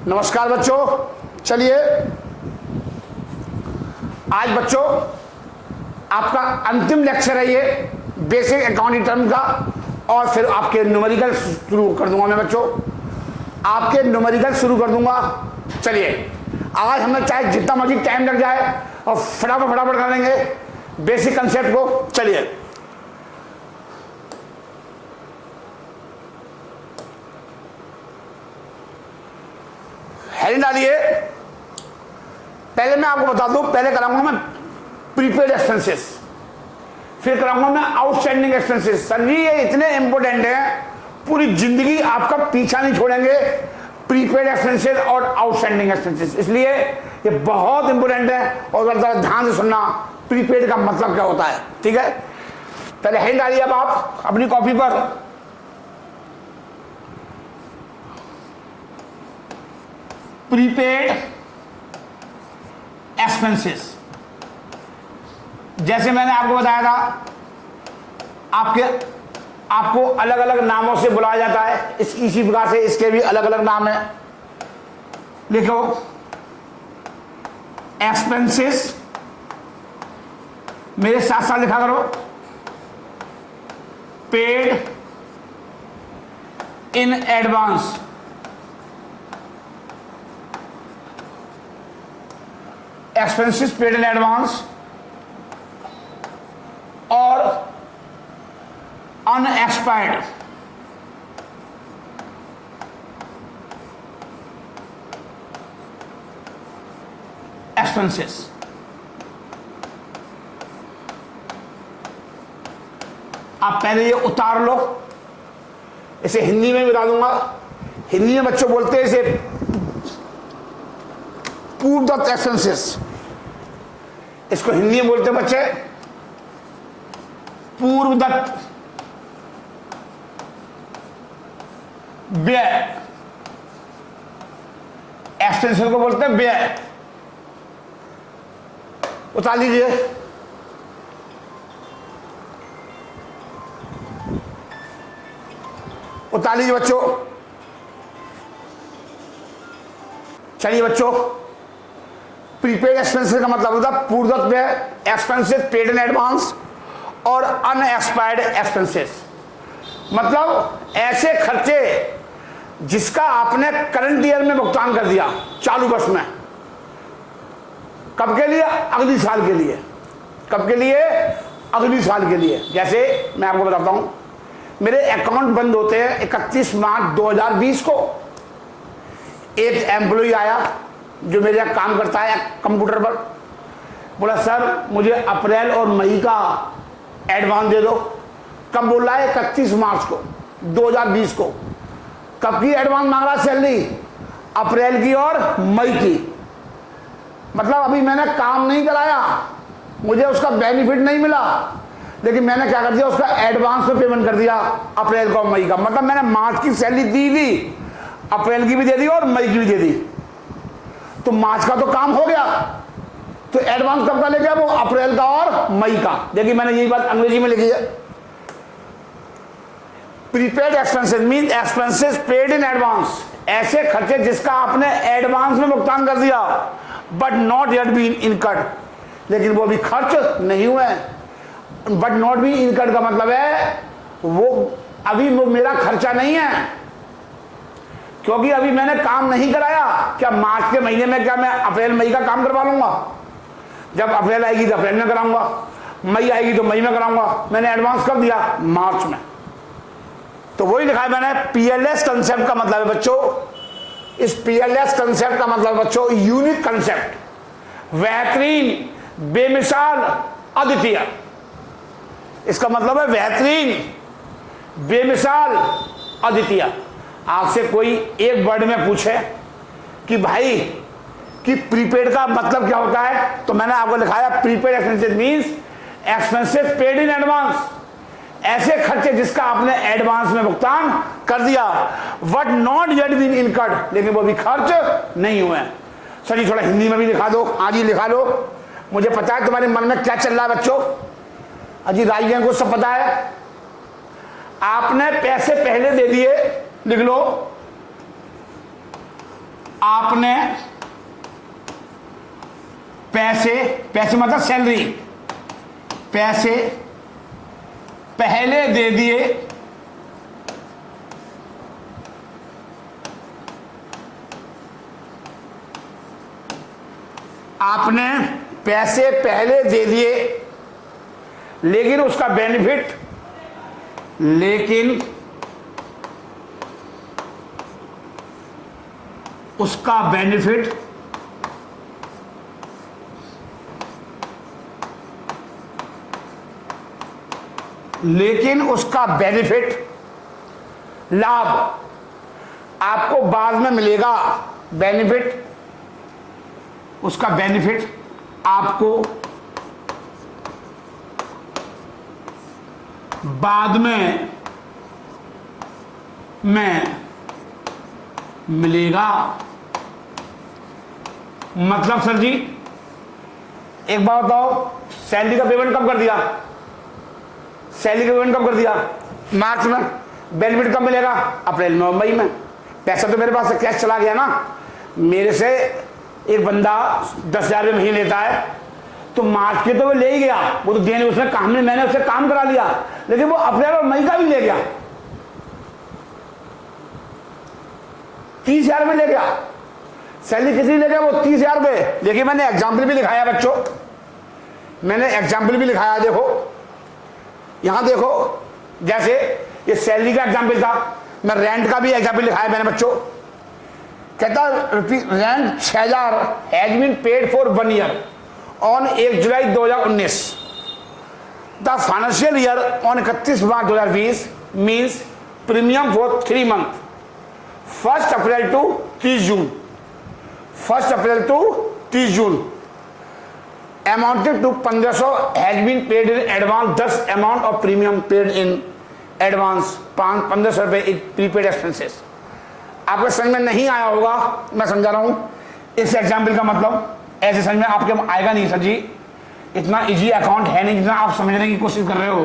नमस्कार बच्चों, चलिए आज बच्चों आपका अंतिम लेक्चर है ये बेसिक अकाउंटिंग टर्म का। और फिर आपके न्यूमेरिकल शुरू कर दूंगा मैं बच्चों, आपके न्यूमेरिकल शुरू कर दूंगा। चलिए आज हमें चाहे जितना मर्जी टाइम लग जाए और फटाफट कर लेंगे बेसिक कंसेप्ट को। चलिए हेडिंग डालिए। पहले मैं आपको बता दूं, पहले कराऊंगा मैं प्रीपेड एक्सपेंसेस, फिर कराऊंगा मैं आउटस्टैंडिंग एक्सपेंसेस। सर जी ये इतने इंपॉर्टेंट हैं, पूरी जिंदगी आपका पीछा नहीं छोड़ेंगे प्रीपेड एक्सपेंसेस और आउटस्टैंडिंग एक्सपेंसेस, इसलिए ये बहुत इंपॉर्टेंट है। और जरा ध्यान से सुनना प्रीपेड का मतलब क्या होता है, ठीक है। पहले हेडिंग डालिए अब आप अपनी कॉपी पर। प्रीपेड एक्सपेंसेस, जैसे मैंने आपको बताया था आपको अलग अलग नामों से बुलाया जाता है, इसी प्रकार से इसके भी अलग अलग नाम है। लिखो एक्सपेंसेस, मेरे साथ साथ लिखा करो paid in advance. Expenses paid in advance और अनएक्सपायर्ड एक्सपेंसेस। आप पहले ये उतार लो, इसे हिंदी में बता दूंगा। हिंदी में बच्चों बोलते हैं इसे पूर्वदत्त एक्सपेंसेस, इसको हिंदी में बोलते हैं बच्चे पूर्वदत्त व्यय। एक्सपेंसेस को बोलते हैं व्यय। उतार लीजिए। उतार लीजिए बच्चों। चलिए बच्चों, प्रीपेड एक्सपेंसेस का मतलब होता है पूर्वदत्त व्यय, एक्सपेंसेस पेड इन एडवांस और अनएक्सपायर्ड एक्सपेंसेस। मतलब ऐसे खर्चे जिसका आपने करंट ईयर में भुगतान कर दिया, चालू वर्ष में। कब के लिए? अगली साल के लिए। कब के लिए? अगली साल के लिए। जैसे मैं आपको बताता हूं, मेरे अकाउंट बंद होते हैं 31 मार्च 2020 को। एक एम्प्लॉय आया जो मेरे यहाँ काम करता है कंप्यूटर पर, बोला सर मुझे अप्रैल और मई का एडवांस दे दो। कब बोल रहा है? 31 मार्च को 2020 को। कब की एडवांस मांग रहा? सैलरी अप्रैल की और मई की। मतलब अभी मैंने काम नहीं कराया, मुझे उसका बेनिफिट नहीं मिला, लेकिन मैंने क्या कर दिया, उसका एडवांस में पेमेंट कर दिया अप्रैल का और मई का। मतलब मैंने मार्च की सैलरी दी थी, अप्रैल की भी दे दी और मई की भी दे दी। तो मार्च का तो काम हो गया, तो एडवांस कब का ले गया? वो अप्रैल का और मई का। देखिए मैंने यही बात अंग्रेजी में लिखी है। Prepaid expenses mean expenses paid in advance, ऐसे खर्चे जिसका आपने एडवांस में भुगतान कर दिया but not yet been incurred, लेकिन वो भी खर्च नहीं हुए। बट नॉट बीन इनकर्ड का मतलब है वो अभी वो मेरा खर्चा नहीं है, क्योंकि अभी मैंने काम नहीं कराया। क्या मार्च के महीने में क्या मैं अप्रैल मई का काम करवा लूंगा? जब अप्रैल आएगी तो अप्रैल में कराऊंगा, मई आएगी तो मई में कराऊंगा। मैंने एडवांस कर दिया मार्च में। तो वही लिखा है मैंने, पीएलएस कंसेप्ट का मतलब है बच्चों, इस पीएलएस कंसेप्ट का मतलब बच्चों यूनिक कंसेप्ट, बेहतरीन, बेमिसाल, अद्वितीय। इसका मतलब है बेहतरीन, बेमिसाल, अद्वितीय। आपसे कोई एक वर्ड में पूछे कि भाई कि प्रीपेड का मतलब क्या होता है, तो मैंने आपको लिखाया prepaid expenses means expenses paid in advance, ऐसे खर्चे जिसका आपने एडवांस में भुगतान कर दिया but not yet been incurred, लेकिन वो भी खर्च नहीं हुए। सर जी थोड़ा हिंदी में भी लिखा दो। हाँ जी लिखा लो, मुझे पता है तुम्हारे मन में क्या चल रहा है बच्चों। अजी राइजन को सब पता है। आपने पैसे पहले दे दिए, लिख लो आपने पैसे, पैसे मतलब सैलरी, पैसे पहले दे दिए, आपने पैसे पहले दे दिए, लेकिन उसका बेनिफिट, लेकिन उसका बेनिफिट लाभ आपको बाद में मिलेगा। बेनिफिट, उसका बेनिफिट आपको बाद में मिलेगा। मतलब सर जी एक बात बताओ, सैलरी का पेमेंट कब कर दिया? सैलरी का पेमेंट कब कर दिया? मार्च में। बेनिफिट कब मिलेगा? अप्रैल में, मई में। पैसा तो मेरे पास से कैश चला गया ना। मेरे से एक बंदा 10,000 रुपये महीने लेता है, तो मार्च के तो वो ले ही गया, वो तो देने उसने काम में, मैंने उससे काम करा लिया, लेकिन वो अप्रैल और मई का भी ले गया, 30,000 में ले गया। सैलरी कितनी ले गया? वो 30,000 रुपये। लेकिन मैंने एग्जाम्पल भी लिखाया बच्चों, मैंने एग्जाम्पल भी लिखाया। देखो यहां देखो, जैसे ये सैलरी का एग्जाम्पल था, मैं रेंट का भी एग्जाम्पल लिखाया मैंने बच्चों। कहता rent 6,000 has been paid for 1 year on 1 July 2019। The financial year on 31 March 2020 means premium for 3 month, 1 April to 30 June, 1 April to 30 June amounted to 1500 has been paid in advance, thus amount of premium paid in advance 1500 रुपये in prepaid expenses। आपको समझ में नहीं आया होगा, मैं समझा रहा हूं इस एग्जाम्पल का मतलब, ऐसे समझ में आपके आएगा नहीं सर जी, इतना इजी अकाउंट है नहीं जितना आप समझने की कोशिश कर रहे हो।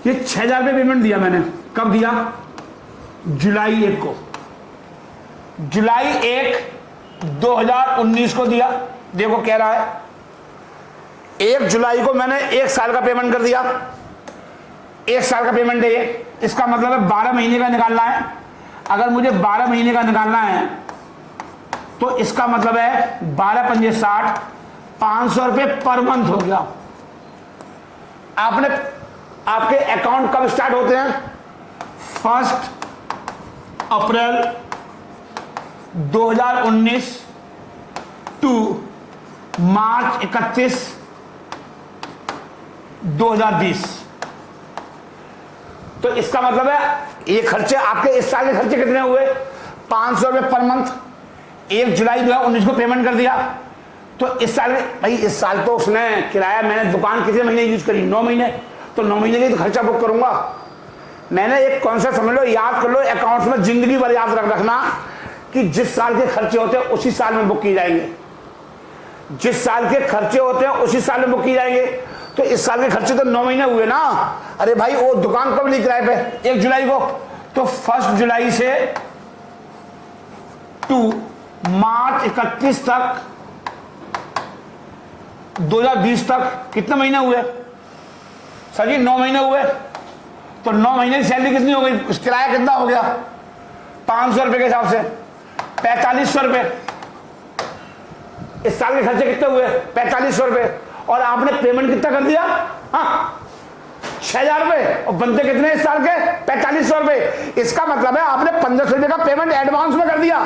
ये 6,000 रुपये पेमेंट दिया मैंने, कब दिया? जुलाई 1 को, जुलाई 1 2019 को दिया। देखो कह रहा है 1 जुलाई को मैंने 1 साल का पेमेंट कर दिया, 1 साल का पेमेंट है ये, इसका मतलब है 12 महीने का निकालना है। अगर मुझे 12 महीने का निकालना है तो इसका मतलब है 12 पंजे 60, 500 रुपये पर मंथ हो गया। आपके अकाउंट कब स्टार्ट होते हैं? 1 अप्रैल 2019 टू मार्च 31 2020। तो इसका मतलब है ये खर्चे आपके इस साल के खर्चे कितने हुए? 500 रुपये पर मंथ। 1 जुलाई 2019 को पेमेंट कर दिया, तो इस साल भाई, इस साल तो उसने किराया, मैंने दुकान कितने महीने यूज करी? 9 महीने, तो 9 महीने के तो खर्चा बुक करूंगा। मैंने एक कॉन्सेप्ट समझ लो, याद कर लो, अकाउंट्स में जिंदगी भर याद रखना कि जिस साल के खर्चे होते हैं उसी साल में बुक किए जाएंगे, जिस साल के खर्चे होते हैं उसी साल में बुक किए जाएंगे। तो इस साल के खर्चे तो 9 महीने हुए ना। अरे भाई वो दुकान कब ली किराए पे? 1 जुलाई को, तो 1 जुलाई से टू मार्च 31 तक 2020 तक कितने महीने हुए सर जी? 9 महीने हुए। तो 9 महीने की सैलरी कितनी हो गई? किराया कितना हो गया? 500 रुपए के हिसाब से 4500 रुपए। इस साल के खर्चे कितने हुए? 4500 रुपए। और आपने पेमेंट कितना कर दिया? हाँ 6,000 रुपए, और बनते कितने इस साल के? 4500 रुपए। इसका मतलब है आपने 1500 रुपए का पेमेंट एडवांस में कर दिया।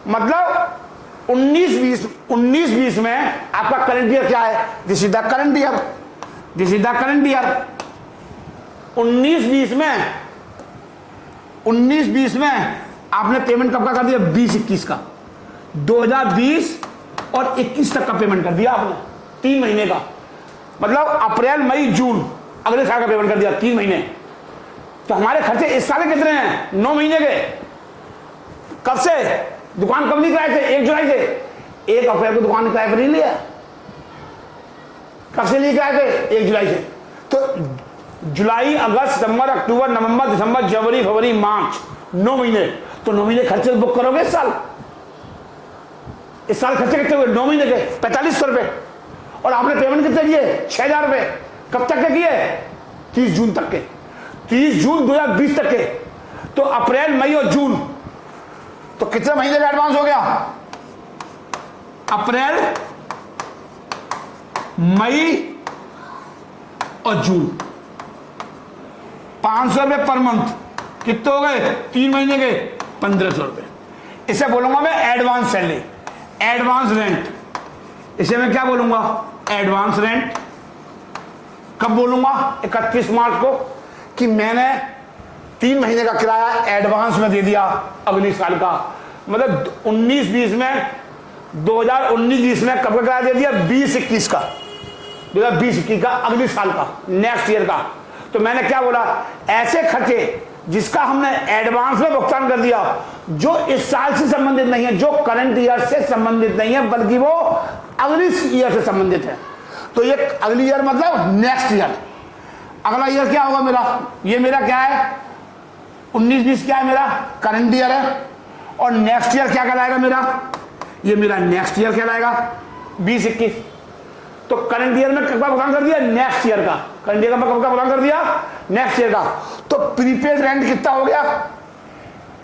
मतलब 19-20 में आपका करंट ईयर क्या है? This is the current year, this is the current year. 19-20 में आपने पेमेंट कब का कर दिया? 20-21 का, 2020 और 21 तक का पेमेंट कर दिया आपने, 3 महीने का। मतलब अप्रैल मई जून अगले साल का पेमेंट कर दिया, 3 महीने। तो हमारे खर्चे इस साल के कितने हैं? 9 महीने के। कब से? दुकान कब नहीं किराए थे? 1 जुलाई से। 1 अप्रैल को दुकान किराए पर नहीं लिया। कब से नहीं किराए थे? 1 जुलाई से। तो जुलाई, अगस्त, सितंबर, अक्टूबर, नवंबर, दिसंबर, जनवरी, फरवरी, मार्च, 9 महीने। तो 9 महीने खर्चे बुक करोगे इस साल खर्चे कितने हुए 9 महीने के 4500 रुपये, और आपने पेमेंट कितने किए 6000 रुपये। कब तक के किए 30 जून तक के, 30 जून 2020 तक के। तो अप्रैल मई और जून, तो कितने महीने का एडवांस हो गया, अप्रैल मई और जून, 500 रुपये पर मंथ। कितने हो गए 3 महीने के 1500 रुपये। इसे बोलूंगा मैं एडवांस सैलरी, एडवांस रेंट। इसे मैं क्या बोलूंगा एडवांस रेंट। कब बोलूंगा 31 मार्च को कि मैंने 3 महीने का किराया एडवांस में दे दिया अगले साल का, मतलब 19-20 में, 2019-20 में कब का किराया दे दिया 20-21 का, 2020-21 का, अगले साल का, नेक्स्ट ईयर का। तो मैंने क्या बोला ऐसे खर्चे जिसका हमने एडवांस में भुगतान कर दिया, जो इस साल से संबंधित नहीं है, जो करंट ईयर से संबंधित नहीं है, बल्कि वो अगली ईयर से संबंधित है। तो ये अगली ईयर मतलब नेक्स्ट ईयर। अगला ईयर क्या होगा मेरा, ये मेरा क्या है 19-20 क्या है मेरा करंट ईयर है, और नेक्स्ट ईयर क्या कहलाएगा मेरा, ये मेरा नेक्स्ट ईयर कहलाएगा 20-21। तो करंट ईयर में कब का भुगतान कर दिया नेक्स्ट ईयर का, करंट ईयर में कब का भुगतान कर दिया नेक्स्ट ईयर का। तो प्रीपेड रेंट कितना हो गया,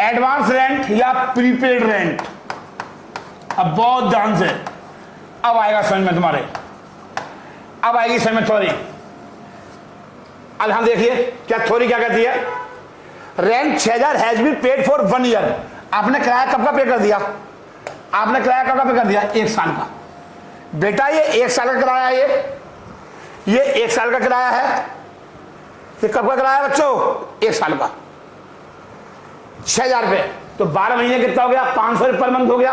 एडवांस रेंट या प्रीपेड रेंट। अब बहुत ध्यान से अब आएगा समझ में तुम्हारे, अब आएगी समझ में थोड़ी। अब हम देखिए क्या थोड़ी क्या कहती है, rent 6000 has been paid for 1 year. आपने किराया कब का पे कर दिया, आपने किराया कब का पे कर दिया 1 साल का। बेटा ये 1 साल का किराया है, ये 1 साल का किराया है। ये कब का किराया है बच्चों 1 साल का 6000 रुपये। तो 12 महीने कितना हो गया 500 रुपये पर मंथ हो गया।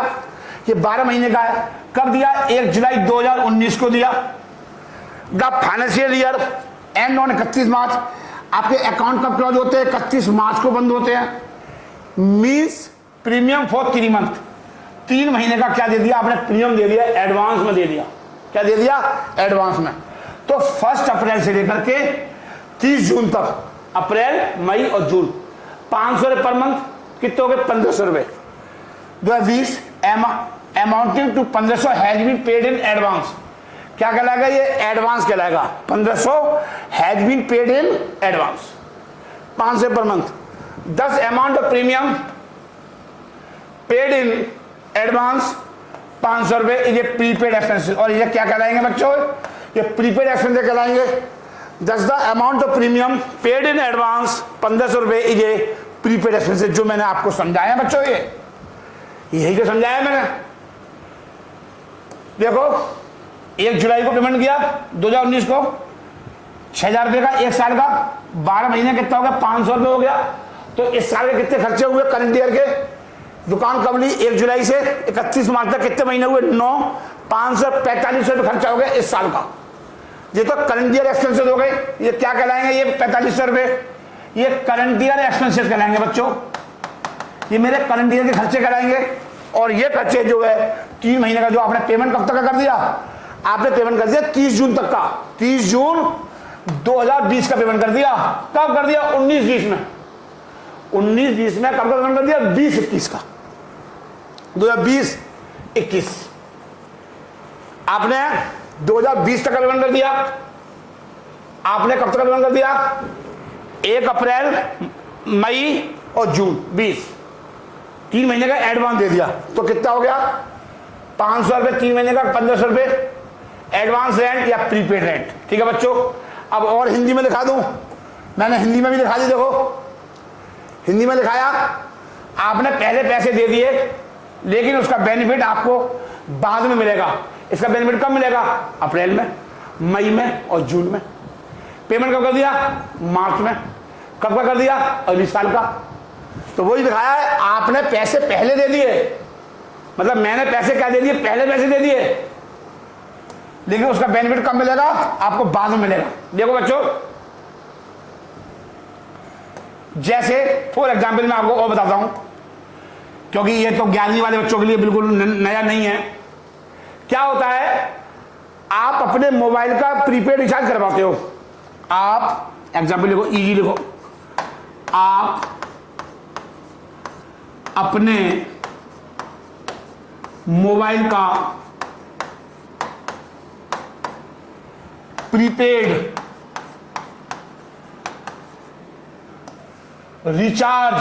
ये 12 महीने का है। कब दिया 1 जुलाई 2019 को दिया। The financial year and on 31 मार्च। आपके अकाउंट कब क्लोज होते हैं 31 मार्च को बंद होते हैं। मीन्स प्रीमियम फॉर 3 मंथ, 3 महीने का क्या दे दिया आपने प्रीमियम दे दिया, एडवांस में दे दिया। क्या दे दिया एडवांस में। तो 1 अप्रैल से लेकर के 30 जून तक, अप्रैल मई और जून 500 रुपये पर मंथ, कितने हो गए 1500 रुपये। 2020 amounting to 1500 has been paid in advance. क्या कहलाएगा ये एडवांस कहलाएगा। 1500 has been paid in advance 500 per month. 10 amount of premium paid in advance 500 रुपये, ये प्रीपेड एक्सपेंसेस। और ये क्या कहलाएंगे बच्चों, ये प्रीपेड एक्सपेंसेस कहलाएंगे। 10 the amount of premium paid in advance 1500 रुपये, ये प्रीपेड एक्सपेंसेस जो मैंने आपको समझाया बच्चों, ये यही तो समझाया मैंने। देखो 1 जुलाई को पेमेंट किया 2019 को 6000 रुपये का 1 साल का, 12 महीने कितना हो गया 500 रुपये हो गया। तो इस साल के कितने खर्चे हुए करंट ईयर के, दुकान कब ली 1 जुलाई से 31 मार्च तक कितने महीने हुए 9, 545 रुपये खर्चा हो गया इस साल का। ये तो करंट ईयर एक्सपेंसेस हो गए। ये क्या कहलाएंगे ये 4500 रुपये, ये करंट ईयर एक्सपेंसेस कहलाएंगे बच्चों। ये मेरे करंट ईयर के खर्चे कहलाएंगे। और ये खर्चे जो है 3 महीने का जो आपने पेमेंट कब तक का कर दिया, आपने पेमेंट कर दिया 30 जून तक का, 30 जून 2020 का पेमेंट कर दिया। कब कर दिया 19-20 में, 19-20 में कब का पेमेंट कर दिया 20-21 का, 2020-21 आपने 2020 तक का पेमेंट कर दिया। आपने कब तक का पेमेंट कर दिया 1 अप्रैल मई और जून 20, 3 महीने का एडवांस दे दिया। तो कितना हो गया 500 रुपये 3 महीने का 1500 रुपये एडवांस रेंट या प्रीपेड रेंट। ठीक है बच्चों। अब और हिंदी में दिखा दूं, मैंने हिंदी में भी दिखा दी। देखो हिंदी में दिखाया, आपने पहले पैसे दे दिए लेकिन उसका बेनिफिट आपको बाद में मिलेगा। इसका बेनिफिट कब मिलेगा अप्रैल में, मई में और जून में। पेमेंट कब कर दिया मार्च में। कब का कर दिया अगले साल का। तो वही दिखाया है, आपने पैसे पहले दे दिए, मतलब मैंने पैसे क्या दे दिए पहले पैसे दे दिए, लेकिन उसका बेनिफिट कब मिलेगा आपको बाद में मिलेगा। देखो बच्चों, जैसे फॉर एग्जाम्पल मैं आपको और बताता हूं, क्योंकि ये तो 11वीं वाले बच्चों के लिए बिल्कुल नया नहीं है। क्या होता है, आप अपने मोबाइल का प्रीपेड रिचार्ज करवाते हो। आप एग्जाम्पल लिखो, इजी लिखो, आप अपने मोबाइल का प्रीपेड रिचार्ज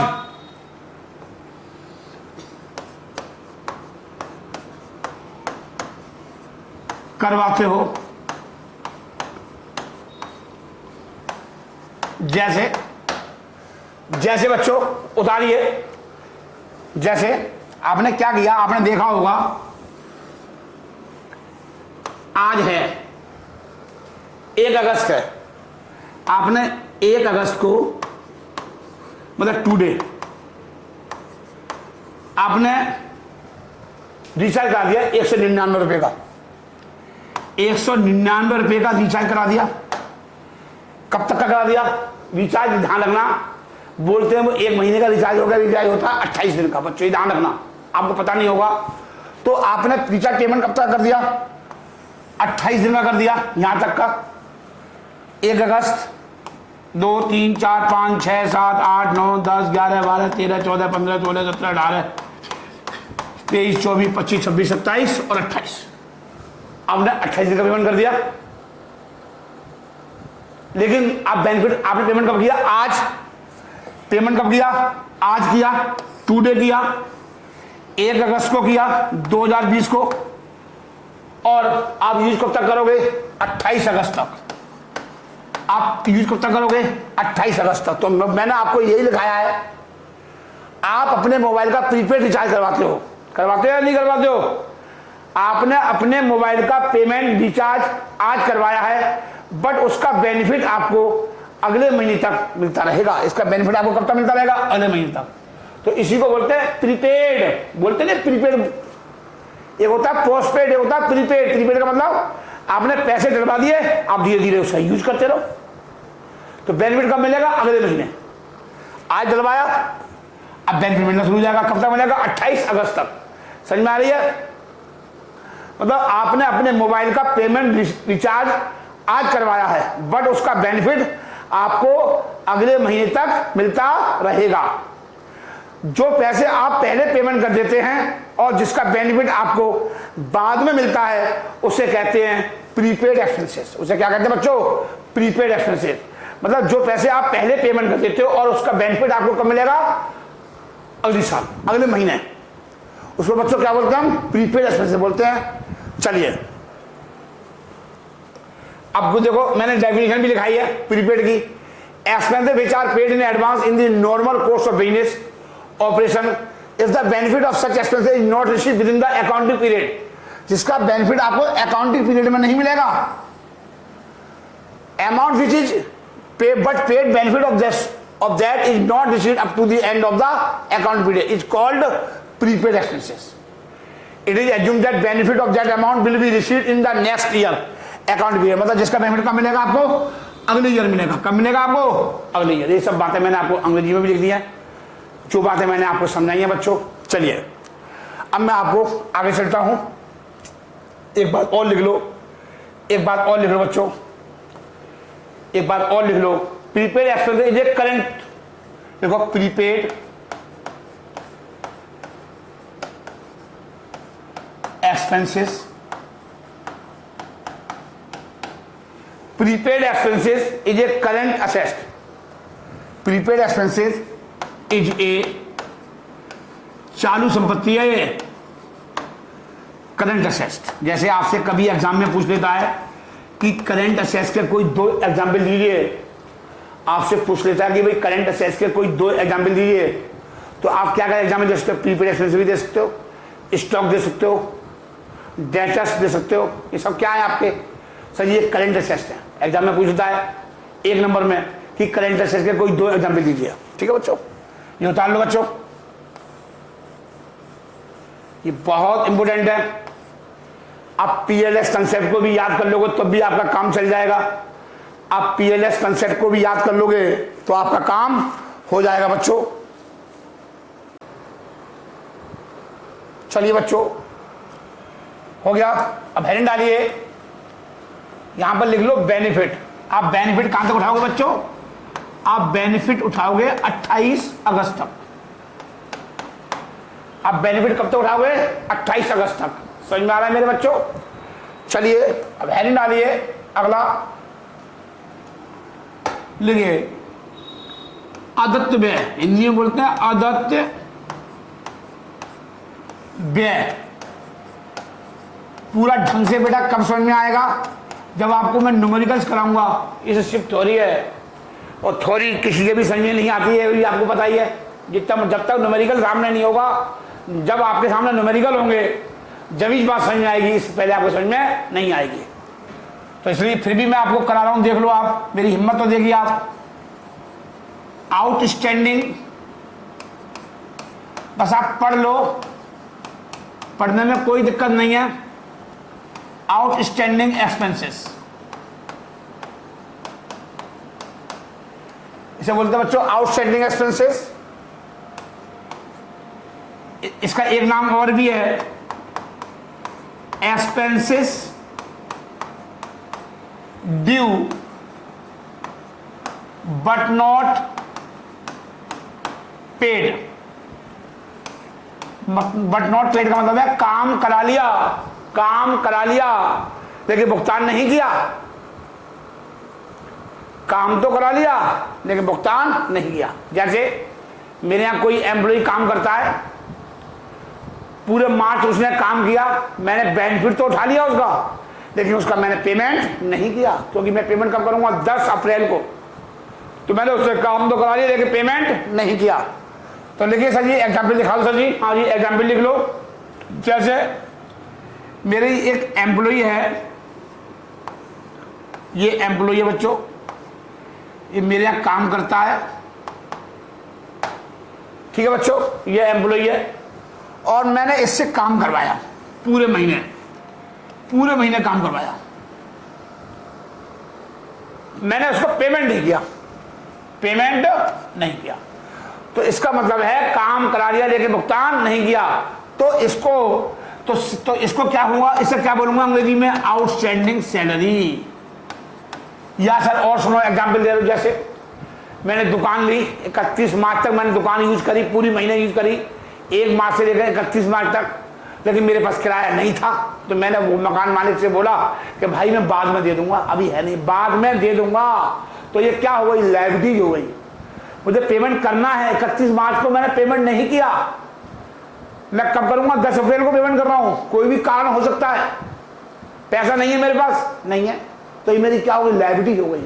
करवाते हो। जैसे जैसे बच्चों उतारिए, जैसे आपने क्या किया, आपने देखा होगा आज है 1 अगस्त है, आपने 1 अगस्त को मतलब टुडे आपने रिचार्ज करा दिया 199 रुपए का, 199 रुपए का रिचार्ज करा दिया। कब तक का करा दिया रिचार्ज? ध्यान रखना, बोलते हैं वो 1 महीने का रिचार्ज होगा, रिचार्ज होता है 28 दिन का। बच्चों ध्यान रखना, आपको पता नहीं होगा। तो आपने रिचार्ज पेमेंट कब तक कर दिया? 28 दिन का कर दिया। यहां तक का 1 अगस्त 2 3 4 5 6 7 8 9 10 11 12 13 14 15 16 17 18 23 24 25 26 27 और 28। आपने 28 दिन का पेमेंट कर दिया। लेकिन आप बेनिफिट आपने पेमेंट कब किया? आज। पेमेंट कब किया? आज किया, टुडे किया, 1 अगस्त को किया 2020 को। और आप यूज कब तक करोगे? 28 अगस्त तक। आप यूज कब तक करोगे? 28 अगस्त तक। तो मैंने आपको यही लिखाया है, आप अपने मोबाइल का प्रीपेड रिचार्ज करवाते हो या नहीं करवाते हो? आपने अपने मोबाइल का पेमेंट रिचार्ज आज करवाया है, बट उसका बेनिफिट आपको अगले महीने तक मिलता रहेगा। इसका बेनिफिट आपको कब तक मिलता रहेगा? अगले महीने तक। तो इसी को बोलते हैं प्रीपेड। बोलते हैं प्रीपेड, एक होता है पोस्टपेड, एक होता है प्रीपेड। प्रीपेड का मतलब आपने पैसे डलवा दिए, आप धीरे धीरे उसका यूज करते रहो। तो बेनिफिट कब मिलेगा? अगले महीने। आज डलवाया, अब बेनिफिट मिलना शुरू हो जाएगा। कब तक मिलेगा? 28 अगस्त तक। समझ में आ रही है? मतलब आपने अपने मोबाइल का पेमेंट रिचार्ज आज करवाया है, बट उसका बेनिफिट आपको अगले महीने तक मिलता रहेगा। जो पैसे आप पहले पेमेंट कर देते हैं और जिसका बेनिफिट आपको बाद में मिलता है, उसे कहते हैं प्रीपेड एक्सपेंसेस। उसे क्या कहते हैं बच्चों? Prepaid expenses. मतलब जो पैसे आप पहले पेमेंट कर देते हो और उसका बेनिफिट आपको कब मिलेगा? अगले साल, अगले महीने। उसको बच्चों क्या बोलते हैं? हम प्रीपेड एक्सपेंसेस बोलते हैं। चलिए अब देखो, मैंने डेफिनेशन भी लिखाई है प्रीपेड की। Expenses which are paid in advance in the normal course of business operation if the benefit of such expenses is not received within the accounting period. जिसका बेनिफिट आपको अकाउंटिंग पीरियड में नहीं मिलेगा। Amount which is paid but paid benefit of that is not received up to the end of the account period is called prepaid expenses. It is assumed that benefit of that amount will be received in the next year account period। मतलब जिसका benefit कब मिलेगा आपको? अगले year मिलेगा। कब मिलेगा आपको? अगले ईयर। ये सब बातें मैंने आपको अंग्रेजी में भी लिख दी हैं, जो बातें मैंने आपको समझाई हैं बच्चों। चलिए अब मैं आपको आगे चलता हूं। एक बात और लिख लो, एक बात और लिख लो बच्चों, एक बात और लिख लो। Prepaid expenses is a current, देखो प्रीपेड expenses, prepaid expenses is a current asset। prepaid expenses is a चालू संपत्ति है, ये करंट असेस्ट। जैसे आपसे कभी एग्जाम में पूछ लेता है कि करंट असेट्स के कोई 2 एग्जाम्पल दीजिए, आपसे पूछ लेता है कि भाई करंट असेट्स के कोई 2 एग्जाम्पल दीजिए, तो आप क्या करें? एग्जाम्पल दे सकते हो, प्रीपेड एक्सपेंसेस भी दे सकते हो, स्टॉक दे सकते हो, डेटर्स दे सकते हो। ये सब क्या है आपके? सर ये करंट असेट्स है। एग्जाम में पूछता है 1 नंबर में कि करंट असेट्स के कोई 2 एग्जाम्पल दीजिए। ठीक है बच्चों, ये उतार लो बच्चों, ये बहुत इंपॉर्टेंट है। आप पीएलएस कंसेप्ट को भी याद कर लोगे तब भी आपका काम चल जाएगा। आप पीएलएस कंसेप्ट को भी याद कर लोगे तो आपका काम हो जाएगा बच्चों। चलिए बच्चों, हो गया। अब हेडिंग डालिए, यहां पर लिख लो बेनिफिट। आप बेनिफिट कहां तक उठाओगे बच्चों? आप बेनिफिट उठाओगे 28 अगस्त तक। अब बेनिफिट कब तक उठाओगे? 28 अगस्त तक। समझ में आ रहा है मेरे बच्चों? चलिए अब हेडिंग डालिए। अगला लिखिए अदत्त व्यय, हिंदी में बोलते हैं अदत्त व्यय। पूरा ढंग से बेटा कब समझ में आएगा? जब आपको मैं न्यूमेरिकल्स कराऊंगा। इसे सिर्फ थ्योरी है, और थ्योरी किसी के भी समझ में नहीं आती है, ये आपको पता ही है। जब तक न्यूमेरिकल सामने नहीं होगा, जब आपके सामने न्यूमेरिकल होंगे जब इस बात समझ में आएगी, इससे पहले आपको समझ में नहीं आएगी। तो इसलिए फिर भी मैं आपको करा रहा हूं, देख लो आप, मेरी हिम्मत तो देखिए आप। आउटस्टैंडिंग, बस आप पढ़ लो, पढ़ने में कोई दिक्कत नहीं है। आउटस्टैंडिंग एक्सपेंसेस, इसे बोलते हैं बच्चों आउटस्टैंडिंग एक्सपेंसेस। इसका एक नाम और भी है, expenses due but not paid. But not paid का मतलब है काम करा लिया, काम करा लिया लेकिन भुगतान नहीं किया। काम तो करा लिया लेकिन भुगतान नहीं किया। जैसे मेरे यहां कोई एम्प्लॉय काम करता है, पूरे मार्च उसने काम किया, मैंने बेनिफिट तो उठा लिया उसका, लेकिन उसका मैंने पेमेंट नहीं किया, क्योंकि मैं पेमेंट कब करूंगा? 10 अप्रैल को। तो मैंने उससे काम तो करा लिया लेकिन पेमेंट नहीं किया। तो लिखिए सर जी, एग्जाम्पल दिखा दो सर जी। हाँ जी, एग्जाम्पल लिख लो। जैसे मेरी एक एम्प्लॉय है, ये एम्प्लॉय है बच्चों, ये मेरे यहाँ काम करता है, ठीक है बच्चों, ये एम्प्लॉय है, और मैंने इससे काम करवाया पूरे महीने काम करवाया, मैंने उसको पेमेंट नहीं किया। तो इसका मतलब है काम करा लिया लेकिन भुगतान नहीं किया। तो इसको क्या हुआ? इसे क्या बोलूंगा अंग्रेजी में? Outstanding salary. या सर और सुनो, एग्जाम्पल दे दो। जैसे मैंने दुकान ली, 31 मार्च तक मैंने दुकान यूज करी, पूरी महीने यूज करी, 1 मार्च से लेकर 31 मार्च तक, लेकिन मेरे पास किराया नहीं था। तो मैंने वो मकान मालिक से बोला कि भाई मैं बाद में दे दूंगा, अभी है नहीं, बाद में दे दूंगा। तो ये क्या हो गई? लायबिलिटी हो गई। मुझे पेमेंट करना है, 31 मार्च को मैंने पेमेंट नहीं किया, मैं कब करूंगा? 10 अप्रैल को पेमेंट कर रहा हूं। कोई भी कारण हो सकता है, पैसा नहीं है मेरे पास, नहीं है, तो ये मेरी क्या हो गई? लायबिलिटी हो गई।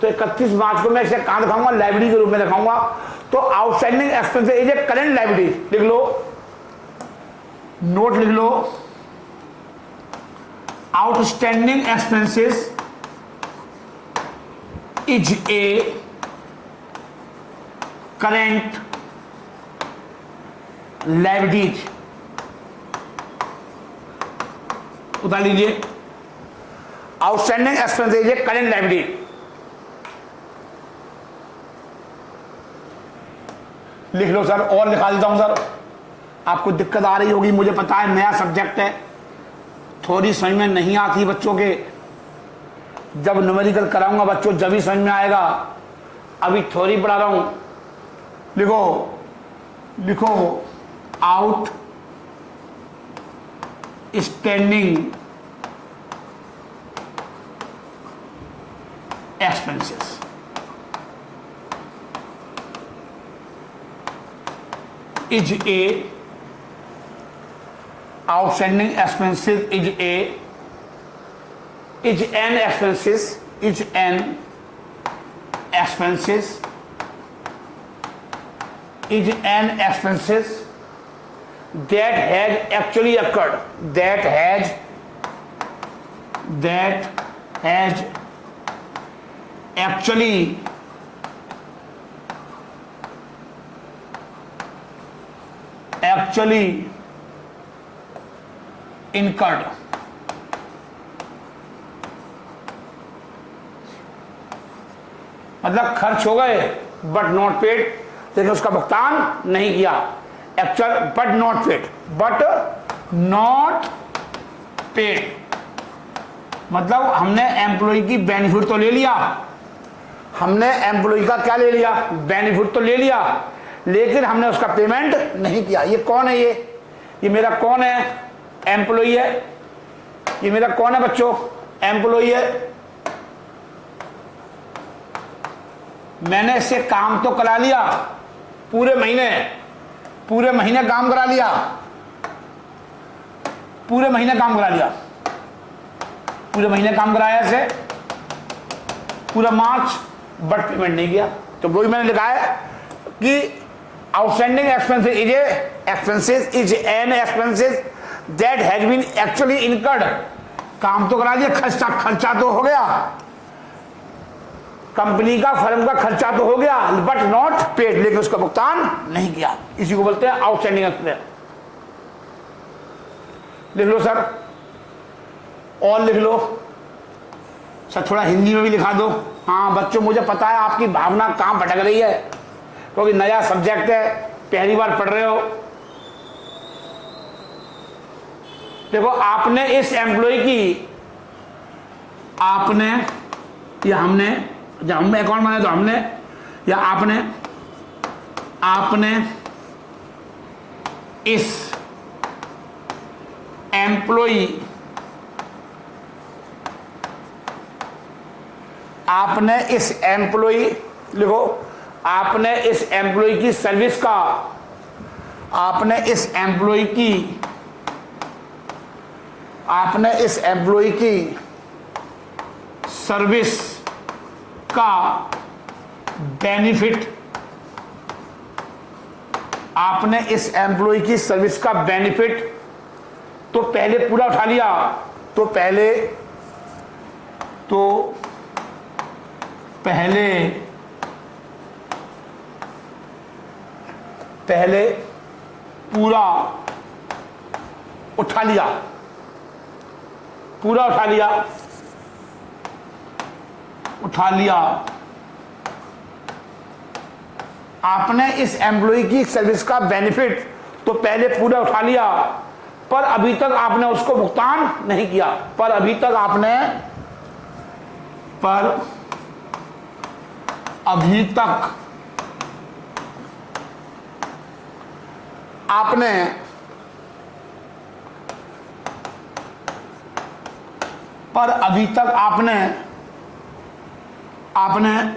तो 31 मार्च को मैं इसे कहां दिखाऊंगा? लायबिलिटी के रूप में दिखाऊंगा। तो outstanding expenses is a current liability. लिख लो, नोट लिख लो, outstanding expenses is a current liability. उतार लीजिए, outstanding expense is a current liability. लिख लो सर, और लिखा देता हूं सर, आपको दिक्कत आ रही होगी, मुझे पता है, नया सब्जेक्ट है, थोड़ी समझ में नहीं आती बच्चों के। जब न्यूमेरिकल कराऊंगा बच्चों जब ही समझ में आएगा, अभी थ्योरी पढ़ा रहा हूं। लिखो out standing expenses is A outstanding expenses is an expenses that has actually occurred, that has actually incurred। मतलब खर्च हो गए बट नॉट पेड, लेकिन उसका भुगतान नहीं किया। एक्चुअल बट नॉट पेड मतलब हमने एम्प्लॉय की बेनिफिट तो ले लिया, हमने एम्प्लॉय का क्या ले लिया? बेनिफिट तो ले लिया, लेकिन हमने उसका पेमेंट नहीं किया। ये कौन है? ये ये मेरा कौन है? एम्प्लॉई है। ये मेरा कौन है बच्चों? एम्प्लॉई है। मैंने इससे काम तो करा लिया, पूरे महीने काम करा लिया, पूरे महीने काम कराया इसे, पूरा मार्च, बट पेमेंट नहीं किया। तो वही मैंने लिखा है कि outstanding expenses is an expenses that has been actually incurred. काम तो करा दिया, खर्चा तो हो गया, कंपनी का, फर्म का खर्चा तो हो गया, बट नॉट पेड, लेकिन उसका भुगतान नहीं किया। इसी को बोलते हैं आउटस्टैंडिंग एक्सपेंस। लिख लो सर, और लिख लो सर, थोड़ा हिंदी में भी लिखा दो। हाँ बच्चों, मुझे पता है आपकी भावना कहाँ भटक रही है, क्योंकि नया सब्जेक्ट है, पहली बार पढ़ रहे हो। देखो, आपने इस एम्प्लॉय की, आपने या हमने, जब हम अकाउंट बनाए तो हमने या आपने इस एम्प्लॉय, लिखो, आपने इस एम्प्लॉय की सर्विस का, आपने इस एम्प्लॉय की सर्विस का बेनिफिट, आपने इस एम्प्लॉय की सर्विस का बेनिफिट तो पहले पूरा उठा लिया, तो पहले पूरा उठा लिया, आपने इस एम्प्लॉय की सर्विस का बेनिफिट तो पहले पूरा उठा लिया, पर अभी तक आपने उसको भुगतान नहीं किया। अभी तक आपने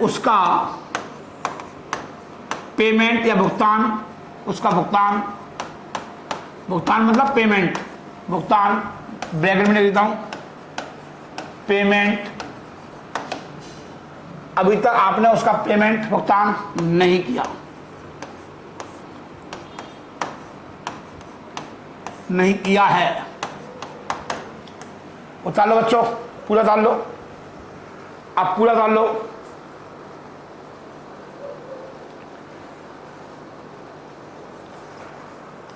उसका पेमेंट या भुगतान मतलब पेमेंट, भुगतान ब्रैकेट में लिख देता हूं, पेमेंट, अभी तक आपने उसका पेमेंट भुगतान नहीं किया है। उतार लो बच्चों, पूरा उतार लो, अब पूरा उतार लो।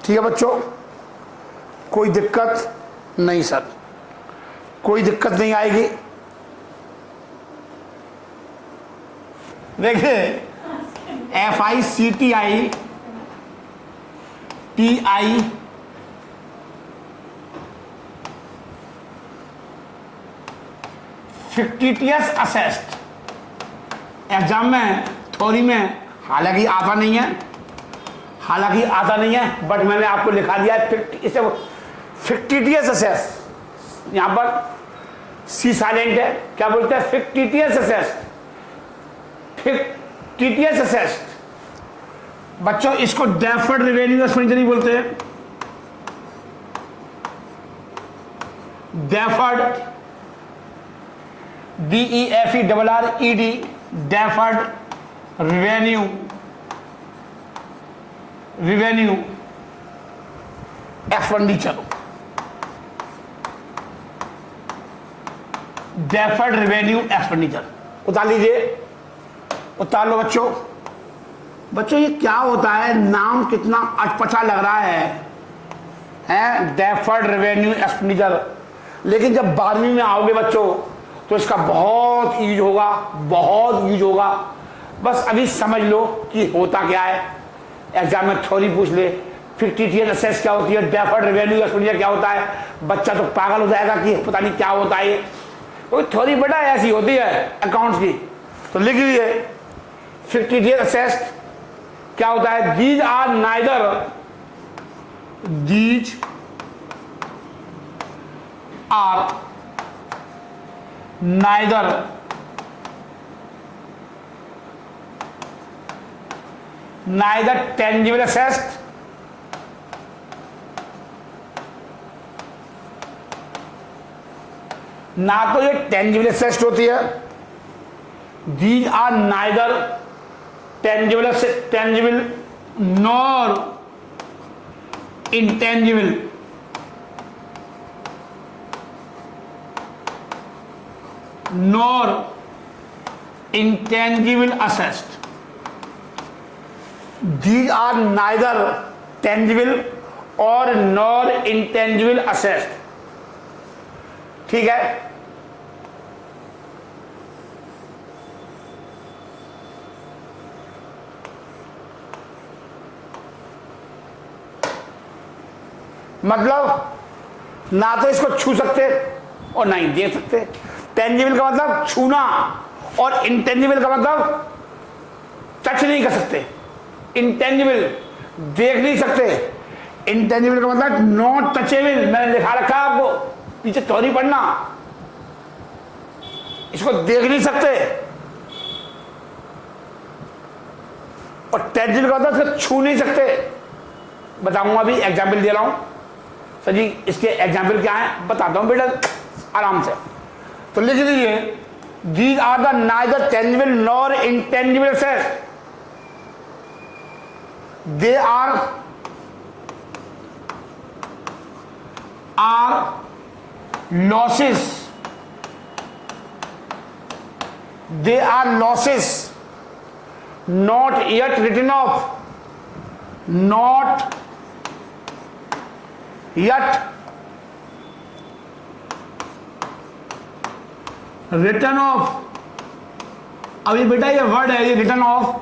ठीक है बच्चों, कोई दिक्कत नहीं सर, कोई दिक्कत नहीं आएगी। देखिए, FICTI फिक्टिटियस असेस्ट एग्जाम में, थ्योरी में हालांकि आता नहीं है, बट मैंने आपको लिखा दिया है इसे फिक्टिटियस असेस्ट। यहां पर सी साइलेंट है, क्या बोलते हैं? Fictitious asset. बच्चों, इसको डेफर्ड रेवेन्यू एक्सपेंडिचर नहीं बोलते हैं, deferred, DEFERRED, deferred revenue expenditure, deferred revenue expenditure. उतार लीजिए, उतार लो बच्चों। ये क्या होता है? नाम कितना अटपटा लग रहा है, डेफर्ड रेवेन्यू एक्सपेंडिचर, लेकिन जब 12वीं में आओगे बच्चों तो इसका बहुत यूज होगा। बस अभी समझ लो कि होता क्या है। एग्जाम में थ्योरी पूछ ले, फिक्टिटियस असेट्स क्या होती है, डेफर्ड रेवेन्यू एक्सपेंडिचर क्या होता है, बच्चा तो पागल हो जाएगा कि पता नहीं क्या होता है। तो थ्योरी बेटा ऐसी होती है अकाउंट्स की, तो लिख लीजिए फिक्टिटियस असेट्स क्या होता है। These are neither these are neither tangible assets ना तो ये टेंजिबल एसेट होती है, these are neither tangible nor intangible, nor intangible assets, these are neither tangible और नॉर इंटेंजिबल असेट्स। ठीक है, मतलब ना तो इसको छू सकते और ना ही देख सकते। टेंजिबल का मतलब छूना और इंटेंजिबल का मतलब टच नहीं कर सकते। इंटेंजिबल देख नहीं सकते, इंटेंजिबल का मतलब नॉट टचेबल। मैंने लिखा रखा है आपको, पीछे थ्योरी पढ़ना। इसको देख नहीं सकते और टेंजिबल का मतलब इसको छू नहीं सकते। बताऊंगा, अभी एग्जाम्पल दे रहा हूं सर जी। इसके एग्जाम्पल क्या है बताता हूं बेटा आराम से। तो लिख लीजिए, these are the neither tangible nor intangible assets, they are losses, they are losses not yet written off, not yet written off. अभी बेटा ये वर्ड है, ये रिटर्न ऑफ,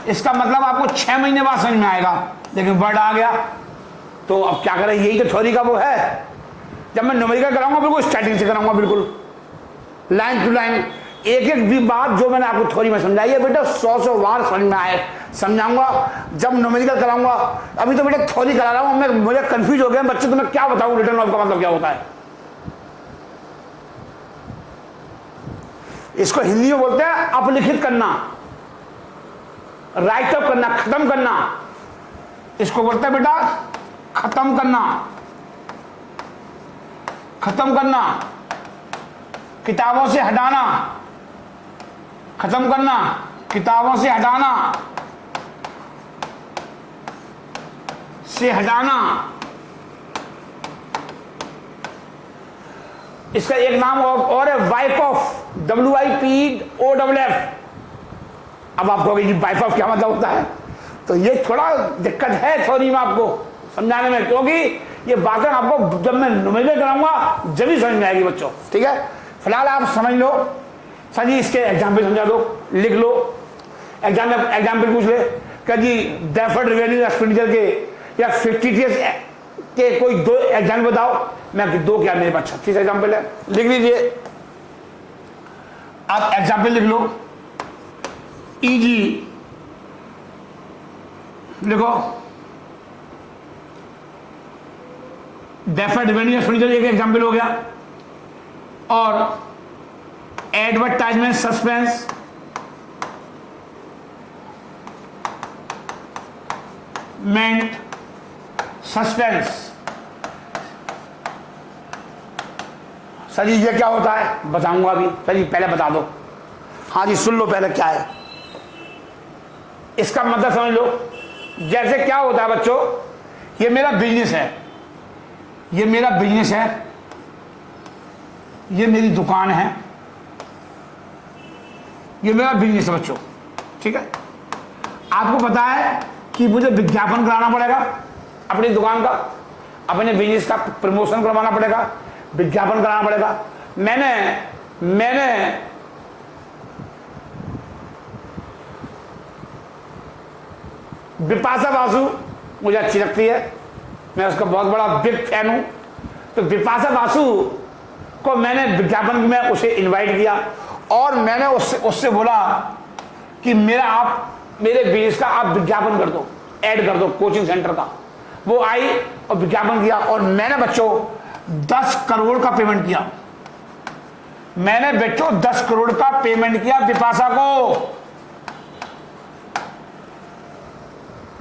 इसका मतलब आपको 6 महीने बाद समझ में आएगा, लेकिन वर्ड आ गया तो अब क्या करें। यही तो थ्योरी का वो है। जब मैं न्यूमेरिकल कराऊंगा बिल्कुल स्टार्टिंग से कराऊंगा, बिल्कुल लाइन टू लाइन, एक एक भी बात जो मैंने आपको थ्योरी में समझाई है बेटा 100 बार समझ में आए समझाऊंगा जब न्यूमेरिकल कराऊंगा। अभी तो बेटा थ्योरी करा रहा हूं मैं, मुझे कंफ्यूज हो गया बच्चे, तो मैं क्या बताऊं रिटर्न ऑफ का मतलब क्या होता है। इसको हिंदी में बोलते हैं अपलिखित करना, राइट अप करना, खत्म करना। इसको बोलते हैं बेटा खत्म करना, खत्म करना, किताबों से हटाना, खत्म करना, किताबों से हटाना, से हटाना। इसका एक नाम और है वाइप ऑफ, WIPOFF। अब आप कहोगे वाइप ऑफ क्या मतलब होता है, तो ये थोड़ा दिक्कत है थ्योरी में आपको समझाने में, क्योंकि ये बातें आपको जब मैं न्यूमेरिकल कराऊंगा जब ही समझ में आएगी बच्चों। ठीक है, फिलहाल आप समझ लो सर जी, इसके एग्जाम्पल समझा दो, लिख लो। एग्जाम्पल पूछ ले क्या जी, डेफर्ड रेवेन्यू एक्सपेंडिचर के या fictitious के कोई 2 एग्जाम्पल बताओ। मैं 2 क्या, मेरे पास 36 एग्जाम्पल है, लिख लीजिए आप। एग्जाम्पल लिख लो, ईजी लिखो, डेफर्ड रेवेन्यू एक्सपेंडिचर एक एग्जाम्पल हो गया, और एडवर्टाइजमेंट सस्पेंस, मेंट सस्पेंस। सर जी ये क्या होता है बताऊंगा अभी। सर जी पहले बता दो, हाँ जी सुन लो पहले क्या है इसका मतलब समझ लो। जैसे क्या होता है बच्चों, ये मेरा बिजनेस है, ये मेरा बिजनेस है, ये मेरी दुकान है, ये मेरा बिजनेस है बच्चों। ठीक है, आपको पता है कि मुझे विज्ञापन कराना पड़ेगा अपनी दुकान का, अपने बिजनेस का प्रमोशन करवाना पड़ेगा, विज्ञापन कराना पड़ेगा। मैंने बिपाशा बासु मुझे अच्छी लगती है, मैं उसका बहुत बड़ा बिग फैन हूं। तो बिपाशा बासु को मैंने विज्ञापन में उसे इनवाइट किया और मैंने उससे बोला कि मेरे बिजनेस का आप विज्ञापन कर दो, ऐड कर दो कोचिंग सेंटर का। वो आई और विज्ञापन किया, और मैंने बच्चों 10 करोड़ का पेमेंट किया। मैंने बच्चों 10 करोड़ का पेमेंट किया बिपाशा को।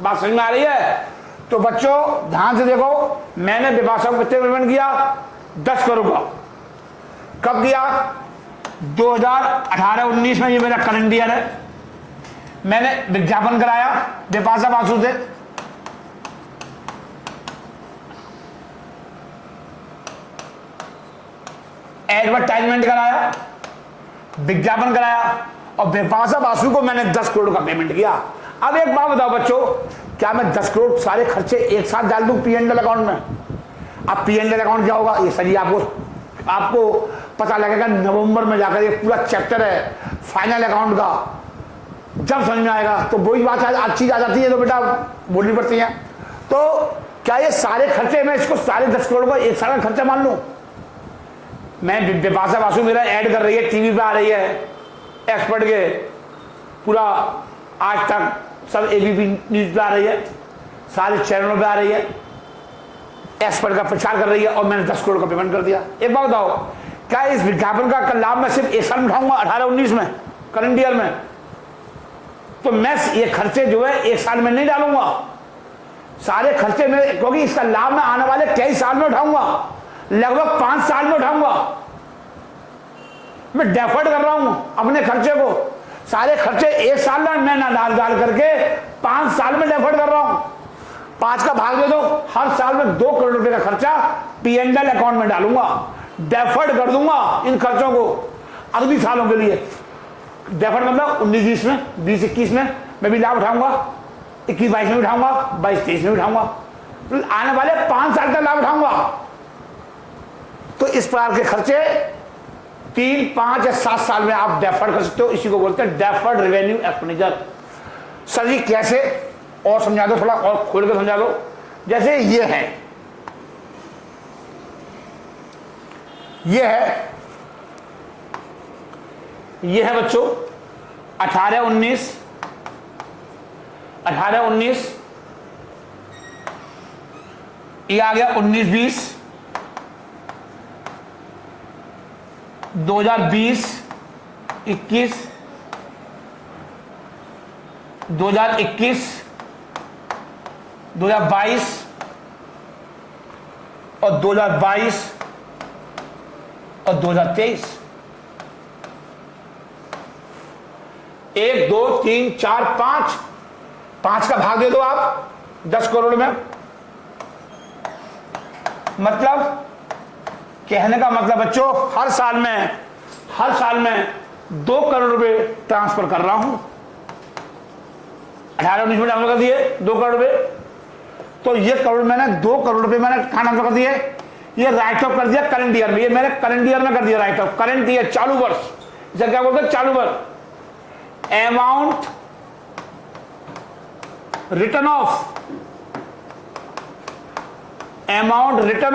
बात समझ में आ रही है? तो बच्चों ध्यान से देखो, मैंने बिपाशा को कितने पेमेंट किया? 10 करोड़ का। कब किया? 2018-19 में। ये मेरा करंट ईयर है। मैंने विज्ञापन कराया बिपाशा बासु से, एडवर्टाइजमेंट कराया, विज्ञापन कराया, और बिपाशा बासु को मैंने 10 करोड़ का पेमेंट किया। अब एक बात बताओ बच्चों, क्या मैं 10 करोड़ सारे खर्चे एक साथ डाल दूं P&L अकाउंट में? अब P&L अकाउंट क्या होगा ये सही आपको पता लगेगा नवंबर में जाकर। ये पूरा चैप्टर है फाइनल अकाउंट का, जब समझ में आएगा। तो वही बात आज चीज आ जाती है तो बेटा बोलनी पड़ती है। तो क्या ये सारे खर्चे, मैं इसको सारे 10 करोड़ को एक साल का खर्चा मान लूं? मैं बिपाशा बासु मेरा ऐड कर रही है, टीवी पे आ रही है, एक्सपर्ट के पूरा आज तक सब ABP न्यूज पे आ रही है, सारे चैनलों पे आ रही है, एक्सपर्ट का प्रचार कर रही है, और मैंने 10 करोड़ का पेमेंट कर दिया। एक बात बताओ, क्या इस विज्ञापन का लाभ मैं सिर्फ एक साल में उठाऊंगा 18-19 में, करंट ईयर में? तो मैं ये खर्चे जो है एक साल में नहीं डालूंगा, सारे खर्चे में, क्योंकि इसका लाभ मैं आने वाले कई साल में उठाऊंगा, लगभग 5 साल में उठाऊंगा। मैं डेफर्ड कर रहा हूं अपने खर्चे को। सारे खर्चे एक साल में मैं ना डाल करके 5 साल में डेफर्ड कर रहा हूं। 5 का भाग दे दो, हर साल में 2 करोड़ रुपए का खर्चा P&L अकाउंट में डालूंगा, डेफर्ड कर दूंगा इन खर्चों को अगली सालों के लिए। डेफर्ड मतलब 19-20 में, 20-21 में मैं भी लाभ उठाऊंगा, 21-22 में उठाऊंगा, 22-23 में उठाऊंगा, तो आने वाले 5 साल का लाभ उठाऊंगा। तो इस प्रकार के खर्चे 3, 5 या 7 साल में आप डेफर्ड कर सकते हो। इसी को बोलते हैं डेफर्ड रेवेन्यू एक्सपेंडिचर। सर जी कैसे, और समझा दो, थोड़ा और खोल कर समझा दो। जैसे ये है बच्चों 18-19, ये आ गया 19-20, 2020-21, 2021, 2022 और 2022 और 2023। 1, 2, 3, 4, 5 का भाग दे दो आप 10 करोड़ में। मतलब कहने का मतलब बच्चों, हर साल में 2 करोड़ रुपए ट्रांसफर कर रहा हूं। 18-19 में ट्रांसफर कर दिए 2 करोड़ रुपए। तो ये करोड़ मैंने 2 करोड़ रुपए मैंने कहां ट्रांसफर कर दिए? ये राइट ऑफ कर दिया करंट ईयर में। ये मैंने करंट ईयर में कर दिया राइट ऑफ, करंट ईयर, चालू वर्ष। इसे क्या बोलते हैं? चालू वर्ष। अमाउंट रिटर्न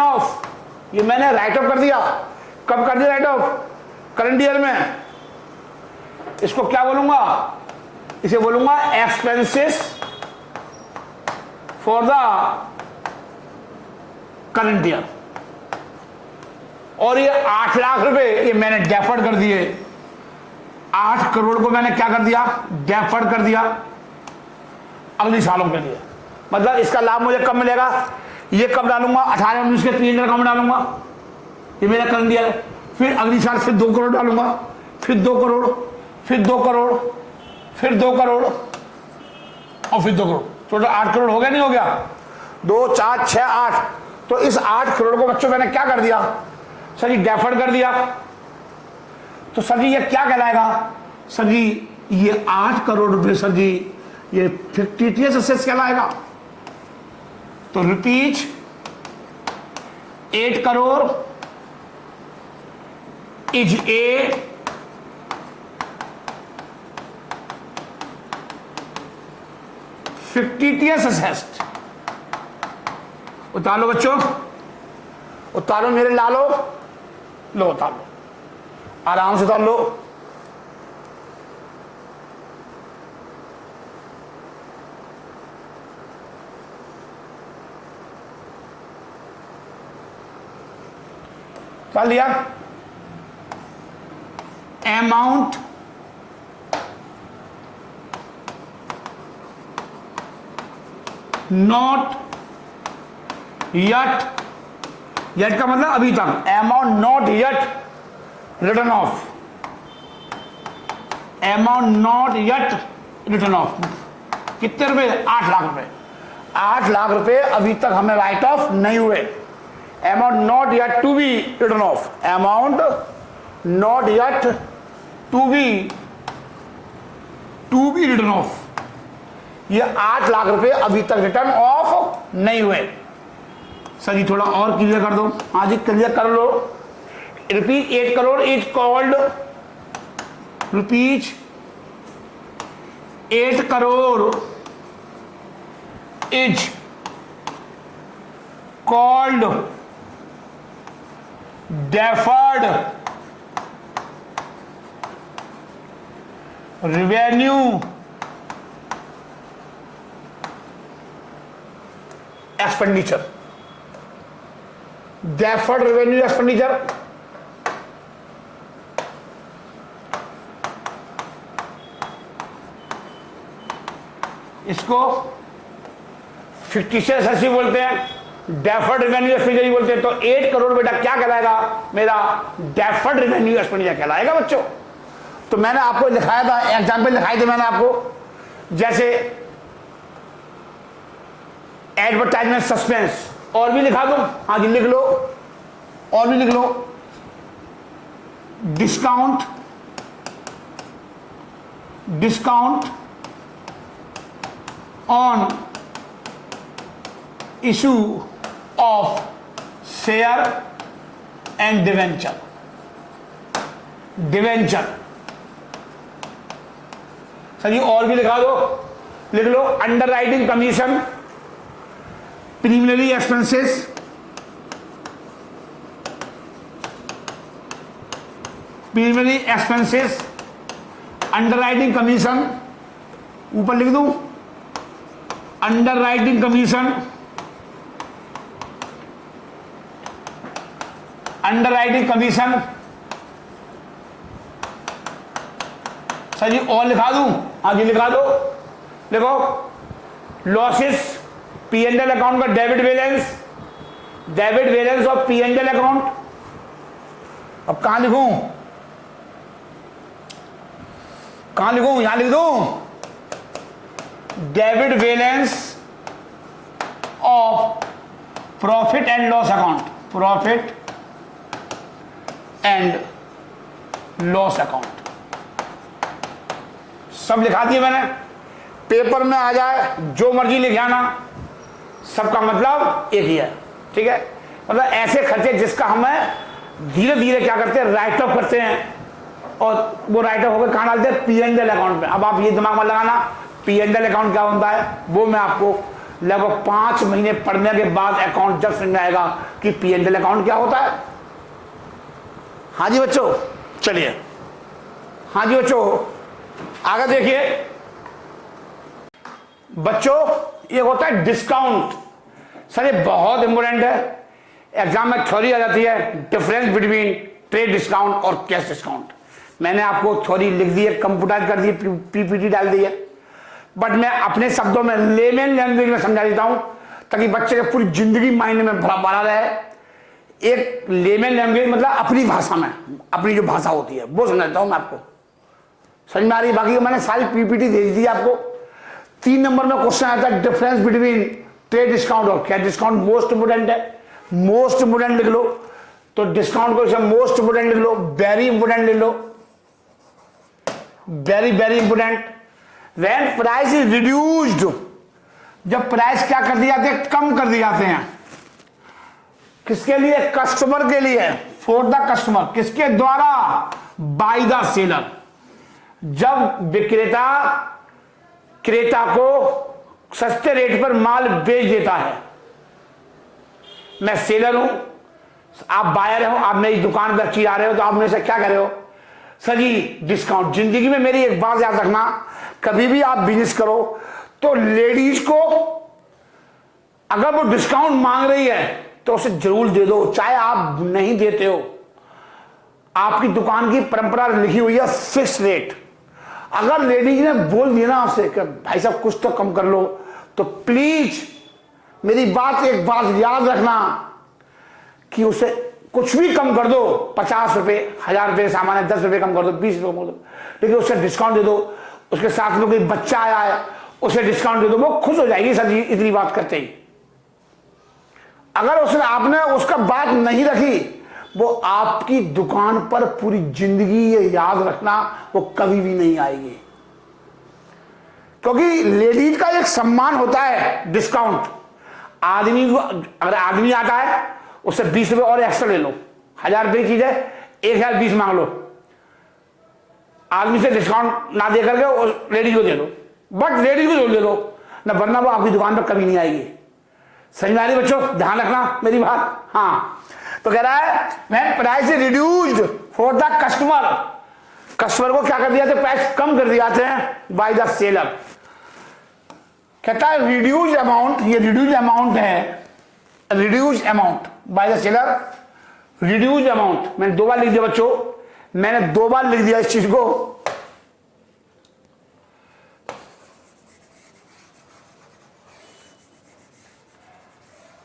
ऑफ, ये मैंने राइट ऑफ कर दिया। कब कर दिया राइट ऑफ? करंट ईयर में। इसको क्या बोलूंगा? इसे बोलूंगा expenses for the current year. और ये 8 लाख रुपए ये मैंने डेफर्ड कर दिए। 8 करोड़ को मैंने क्या कर दिया? डेफर्ड कर दिया अगले सालों के लिए। मतलब इसका लाभ मुझे कब मिलेगा? ये कब डालूंगा? 18-19 के P&L अकाउंट में डालूंगा, ये मेरा कर दिया है। फिर अगली साल फिर 2 करोड़ डालूंगा, फिर 2 करोड़, फिर 2 करोड़, फिर 2 करोड़ और फिर 2 करोड़। टोटल 8 करोड़ हो गया, नहीं हो गया? 2, 4, 6, 8। तो इस 8 करोड़ को बच्चों मैंने क्या कर दिया? सर जी डेफर्ड कर दिया। तो सर जी ये क्या कहलाएगा? सर जी ये 8 करोड़ रुपए सर जी ये fictitious assets कहलाएगा। तो rupees 8 crore is a fictitious assets। उतार लो बच्चों, उतारो मेरे लालो, लो उतार लो, आराम से उतार लो। पढ़ लिया। अमाउंट नॉट यट, यट का मतलब अभी तक, amount not yet return off, amount not yet return of. कितने रुपए? 8 लाख रुपए। 8 लाख रुपए अभी तक हमें राइट ऑफ नहीं हुए। Amount not yet to be written off, amount not yet to be written off. ये 8 लाख रुपए अभी तक रिटर्न ऑफ नहीं हुए। सर जी थोड़ा और क्लियर कर दो। हाँ जी क्लियर कर लो। Rupees 8 crore is called, rupees 8 crore is called deferred revenue expenditure, deferred revenue expenditure. इसको फिक्टिशियस एसेट बोलते हैं, डेफर्ड रेवेन्यू एक्सपेंडिचर बोलते हैं। तो 8 करोड़ बेटा क्या कहलाएगा? मेरा डेफर्ड रेवेन्यू एक्सपेंडिचर कहलाएगा बच्चों। तो मैंने आपको लिखाया था, एग्जाम्पल लिखाए थे मैंने आपको, जैसे एडवर्टाइजमेंट सस्पेंस। और भी लिखा दूं? हाँ जी लिख लो, और भी लिख लो। Discount, discount on issue of share and debenture, debenture. Sir ji और भी लिखा दो, लिख लो। Underwriting commission, preliminary expenses, preliminary expenses, underwriting commission, ऊपर लिख दूं underwriting commission, underwriting commission. Sir ji और लिखा दूं? हाँ जी लिखा दो। देखो लॉसेस, P&L अकाउंट का debit balance, debit balance of P&L account. अब कहां लिखूं? कहां लिखूं? यहां लिख दूं debit balance of profit and loss account, profit and loss account. सब लिखा दिए मैंने, पेपर में आ जाए जो मर्जी लिख आना, सबका मतलब एक ही है। ठीक है, मतलब ऐसे खर्चे जिसका हमें धीरे धीरे क्या करते हैं, राइट ऑफ करते हैं, और वो राइट ऑफ होकर कहां डालते हैं? P&L अकाउंट में। अब आप ये दिमाग में लगाना P&L अकाउंट क्या होता है, वो मैं आपको लगभग 5 महीने पढ़ने के बाद अकाउंट जब समझ में आएगा कि P&L अकाउंट क्या होता है। हाँ जी बच्चों चलिए, हाँ जी बच्चों आगे देखिए। बच्चों ये होता है डिस्काउंट। सर ये बहुत इंपॉर्टेंट है, एग्जाम में थ्योरी आ जाती है, डिफरेंस बिटवीन ट्रेड डिस्काउंट और कैश डिस्काउंट। मैंने आपको थ्योरी लिख दी है, कंप्यूटराइज कर दी है, पीपीटी डाल दी है, बट मैं अपने शब्दों में लेमन लैंग्वेज में समझा देता हूं ताकि बच्चे के पूरी जिंदगी माइंड में भरा रहे। एक लेमन लैंग्वेज मतलब अपनी भाषा में, अपनी जो भाषा होती है वो समझा देता हूं मैं आपको। समझ में आ रही? बाकी मैंने सारी पीपीटी दे दी आपको। 3 नंबर में क्वेश्चन आता है डिफरेंस बिटवीन ट्रेड डिस्काउंट और कैश डिस्काउंट। मोस्ट इंपोर्टेंट है, मोस्ट इंपोर्टेंट लिख लो। तो डिस्काउंट को मोस्ट इंपोर्टेंट लिख लो, वेरी इंपोर्टेंट लिख लो, very very important. When price is reduced, जब प्राइस क्या कर दिए जाते हैं, कम कर दिए जाते हैं। किसके लिए? कस्टमर के लिए, फॉर द कस्टमर। किसके द्वारा? By the seller. जब विक्रेता क्रेता को सस्ते रेट पर माल बेच देता है, मैं सेलर हूं, आप बायर हो, आप मेरी दुकान पर चीज आ रहे हो, तो आप मेरे से क्या कर रहे हो? सर जी डिस्काउंट। जिंदगी में मेरी एक बात याद रखना, कभी भी आप बिजनेस करो तो लेडीज को अगर वो डिस्काउंट मांग रही है तो उसे जरूर दे दो, चाहे आप नहीं देते हो आपकी दुकान की परंपरा लिखी हुई है फिक्स रेट। अगर लेडीज ने बोल दिया ना आपसे कि भाई साहब कुछ तो कम कर लो, तो प्लीज मेरी बात एक बात याद रखना कि उसे कुछ भी कम कर दो, 50 रुपए, 1000 रुपए सामान है, 10 रुपए कम कर दो, 20 रुपए कम कर दो, लेकिन उसे डिस्काउंट दे दो। उसके साथ में कोई बच्चा आया है, उसे डिस्काउंट दे दो, वो खुश हो जाएगी सर जी इतनी बात करते ही। अगर उसने आपने उसका बात नहीं रखी, वो आपकी दुकान पर पूरी जिंदगी, ये याद रखना, वो कभी भी नहीं आएगी। क्योंकि लेडीज का एक सम्मान होता है डिस्काउंट। आदमी को, अगर आदमी आता है उससे 20 रुपए और एक्स्ट्रा ले लो, 1000 रुपए की चीज है, 1020 मांग लो, आदमी से डिस्काउंट ना दे करके लेडीज को दे दो, बट लेडीज को दे दो ना, वरना वो आपकी दुकान पर कभी नहीं आएगी। समझ में आ रही बच्चों, ध्यान रखना मेरी बात। हाँ, तो कह रहा है मैं price reduced for the customer. Customer को क्या कर दिया थे, प्राइस कम कर दिया थे बाय द सेलर। कहता है रिड्यूस्ड अमाउंट, ये रिड्यूस्ड अमाउंट है, reduced amount by the seller, reduced amount. मैंने 2 बार लिख दिया बच्चों, मैंने 2 बार लिख दिया इस चीज को।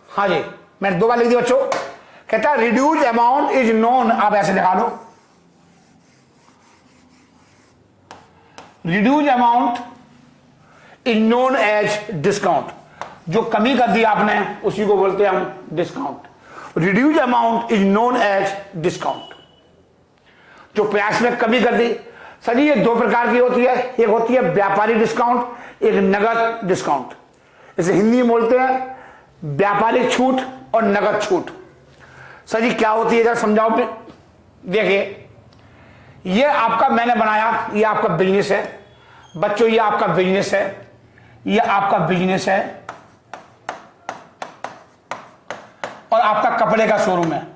हाँ जी, मैंने 2 बार लिख दिया बच्चों। कहता है रिड्यूस्ड अमाउंट इज नोन, आप ऐसे लिखा लो, reduced amount is known as discount. जो कमी कर दी आपने उसी को बोलते हैं हम discount. Reduced amount is known as discount. जो प्राइस में कमी कर दी, सर ये 2 प्रकार की होती है, एक होती है व्यापारी डिस्काउंट, एक नगद डिस्काउंट। इसे हिंदी में बोलते हैं व्यापारिक छूट और नगद छूट। सर जी क्या होती है जरा समझाओ। देखिए, ये आपका मैंने बनाया, ये आपका बिजनेस है बच्चों, ये आपका बिजनेस है, ये आपका बिजनेस है, और आपका कपड़े का शोरूम है,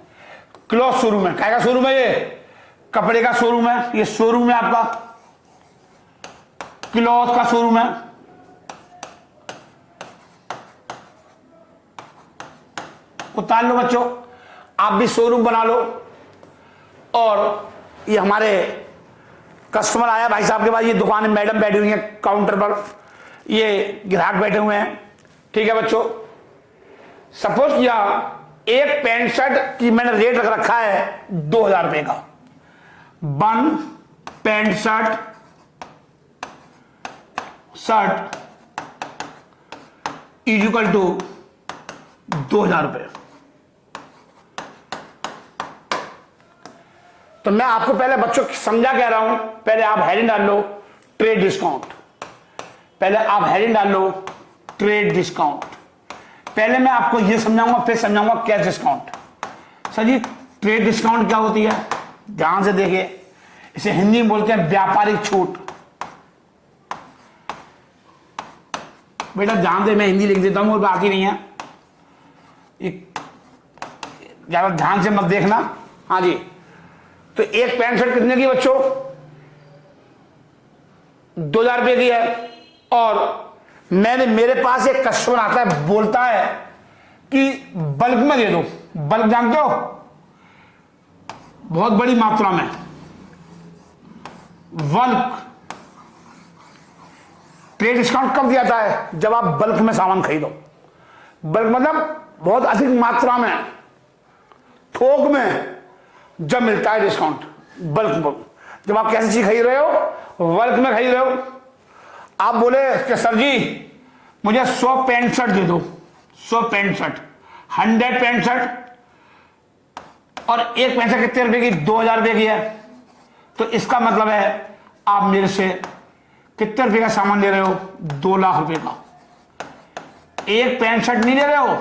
क्लॉथ शोरूम है। क्या का शोरूम है? ये कपड़े का शोरूम है, ये शोरूम है आपका, क्लॉथ का शोरूम है। उतार लो बच्चों, आप भी शोरूम बना लो। और ये हमारे कस्टमर आया भाई साहब के पास, ये दुकान में मैडम बैठी हुई है काउंटर पर, ये ग्राहक बैठे हुए हैं, ठीक है बच्चों। सपोज किया एक पैंट शर्ट की मैंने रेट रख रखा है 2000 रुपए का। 1 pant shirt is equal to 2000 रुपए। तो मैं आपको पहले बच्चों समझा कह रहा हूं, पहले आप हेडिंग डाल लो ट्रेड डिस्काउंट, पहले आप हेडिंग डाल लो ट्रेड डिस्काउंट। पहले मैं आपको यह समझाऊंगा, फिर समझाऊंगा कैश डिस्काउंट। सर जी ट्रेड डिस्काउंट क्या होती है, ध्यान से देखिए, इसे हिंदी में बोलते हैं व्यापारिक छूट। बेटा ध्यान से, मैं हिंदी लिख देता हूं और बात ही नहीं है, ज्यादा ध्यान से मत देखना। हाँ जी, तो एक पैंट शर्ट कितने की बच्चों? 2000 रुपए की है। और मेरे पास एक कस्टमर आता है, बोलता है कि बल्क में दे दो। बल्क जानते हो, बहुत बड़ी मात्रा में बल्क। ट्रेड डिस्काउंट कब दिया जाता है? जब आप बल्क में सामान खरीदो। बल्क मतलब बहुत अधिक मात्रा में, थोक में जब मिलता है डिस्काउंट, बल्क में। जब आप कैसी चीज खरीद रहे हो, बल्क में खरीद रहे हो। आप बोले कि सर जी मुझे 100 पैंट शर्ट दे दो, 100 पैंट शर्ट, 100 पैंट शर्ट, और एक पैंट शर्ट कितने रुपए की? 2000 रुपए की है। तो इसका मतलब है आप मेरे से कितने रुपए का सामान ले रहे हो? 2 लाख रुपए का। एक पैंट शर्ट नहीं ले रहे हो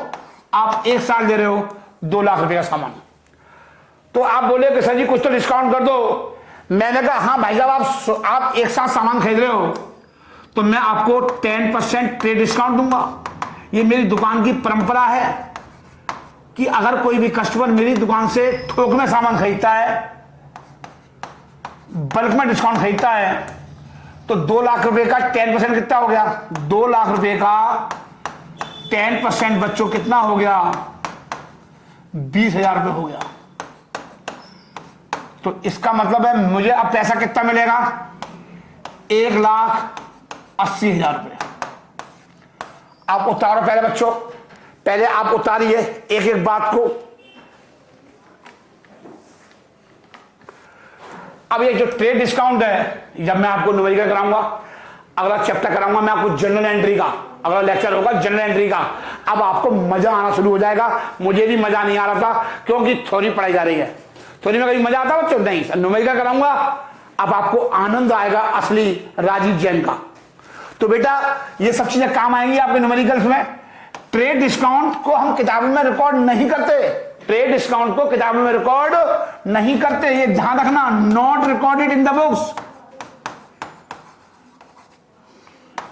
आप, एक साल ले रहे हो 2 लाख रुपए का सामान। तो आप बोले कि सर जी कुछ तो डिस्काउंट कर दो। मैंने कहा हाँ भाई साहब, आप एक साथ सामान खरीद रहे हो तो मैं आपको 10% ट्रेड डिस्काउंट दूंगा। ये मेरी दुकान की परंपरा है कि अगर कोई भी कस्टमर मेरी दुकान से थोक में सामान खरीदता है, बल्क में डिस्काउंट खरीदता है, तो 2 लाख रुपए का 10% कितना हो गया? 2 लाख रुपए का 10% बच्चों कितना हो गया? 20,000 रुपए हो गया। तो इसका मतलब है मुझे अब पैसा कितना मिलेगा, 1,80,000 रुपये। आप उतारो पहले बच्चों, पहले आप उतारिए एक एक बात को। अब ये जो ट्रेड डिस्काउंट है, जब मैं आपको न्यूमेरिकल कराऊंगा, अगला चैप्टर कराऊंगा मैं आपको जनरल एंट्री का, अगला लेक्चर होगा जनरल एंट्री का। अब आपको मजा आना शुरू हो जाएगा। मुझे भी मजा नहीं आ रहा था क्योंकि थ्योरी पढ़ाई जा रही है। थ्योरी में कभी मजा आता है बच्चों? नहीं। न्यूमेरिकल कराऊंगा, अब आपको आनंद आएगा असली राजीव जैन का। तो बेटा ये सब चीजें काम आएंगी आपके न्यूमेरिकल्स में। ट्रेड डिस्काउंट को हम किताबों में रिकॉर्ड नहीं करते, ट्रेड डिस्काउंट को किताबों में रिकॉर्ड नहीं करते, ये ध्यान रखना। Not recorded in the books,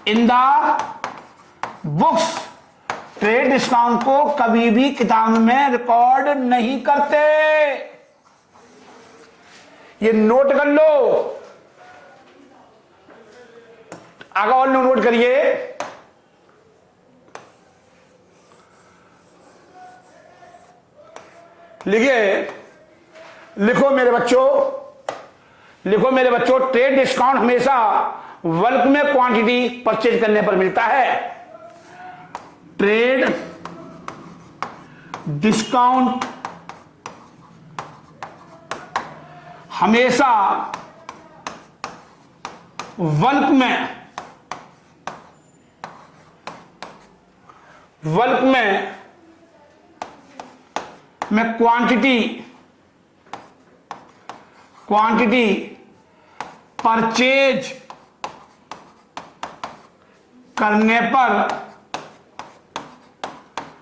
in the books. Trade discount को कभी भी किताब में रिकॉर्ड नहीं करते, ये नोट कर लो। आगे और नोट करिए। लिखिए, लिखो मेरे बच्चों, लिखो मेरे बच्चों, ट्रेड डिस्काउंट हमेशा बल्क में क्वांटिटी परचेज करने पर मिलता है। ट्रेड डिस्काउंट हमेशा बल्क में क्वांटिटी परचेज करने पर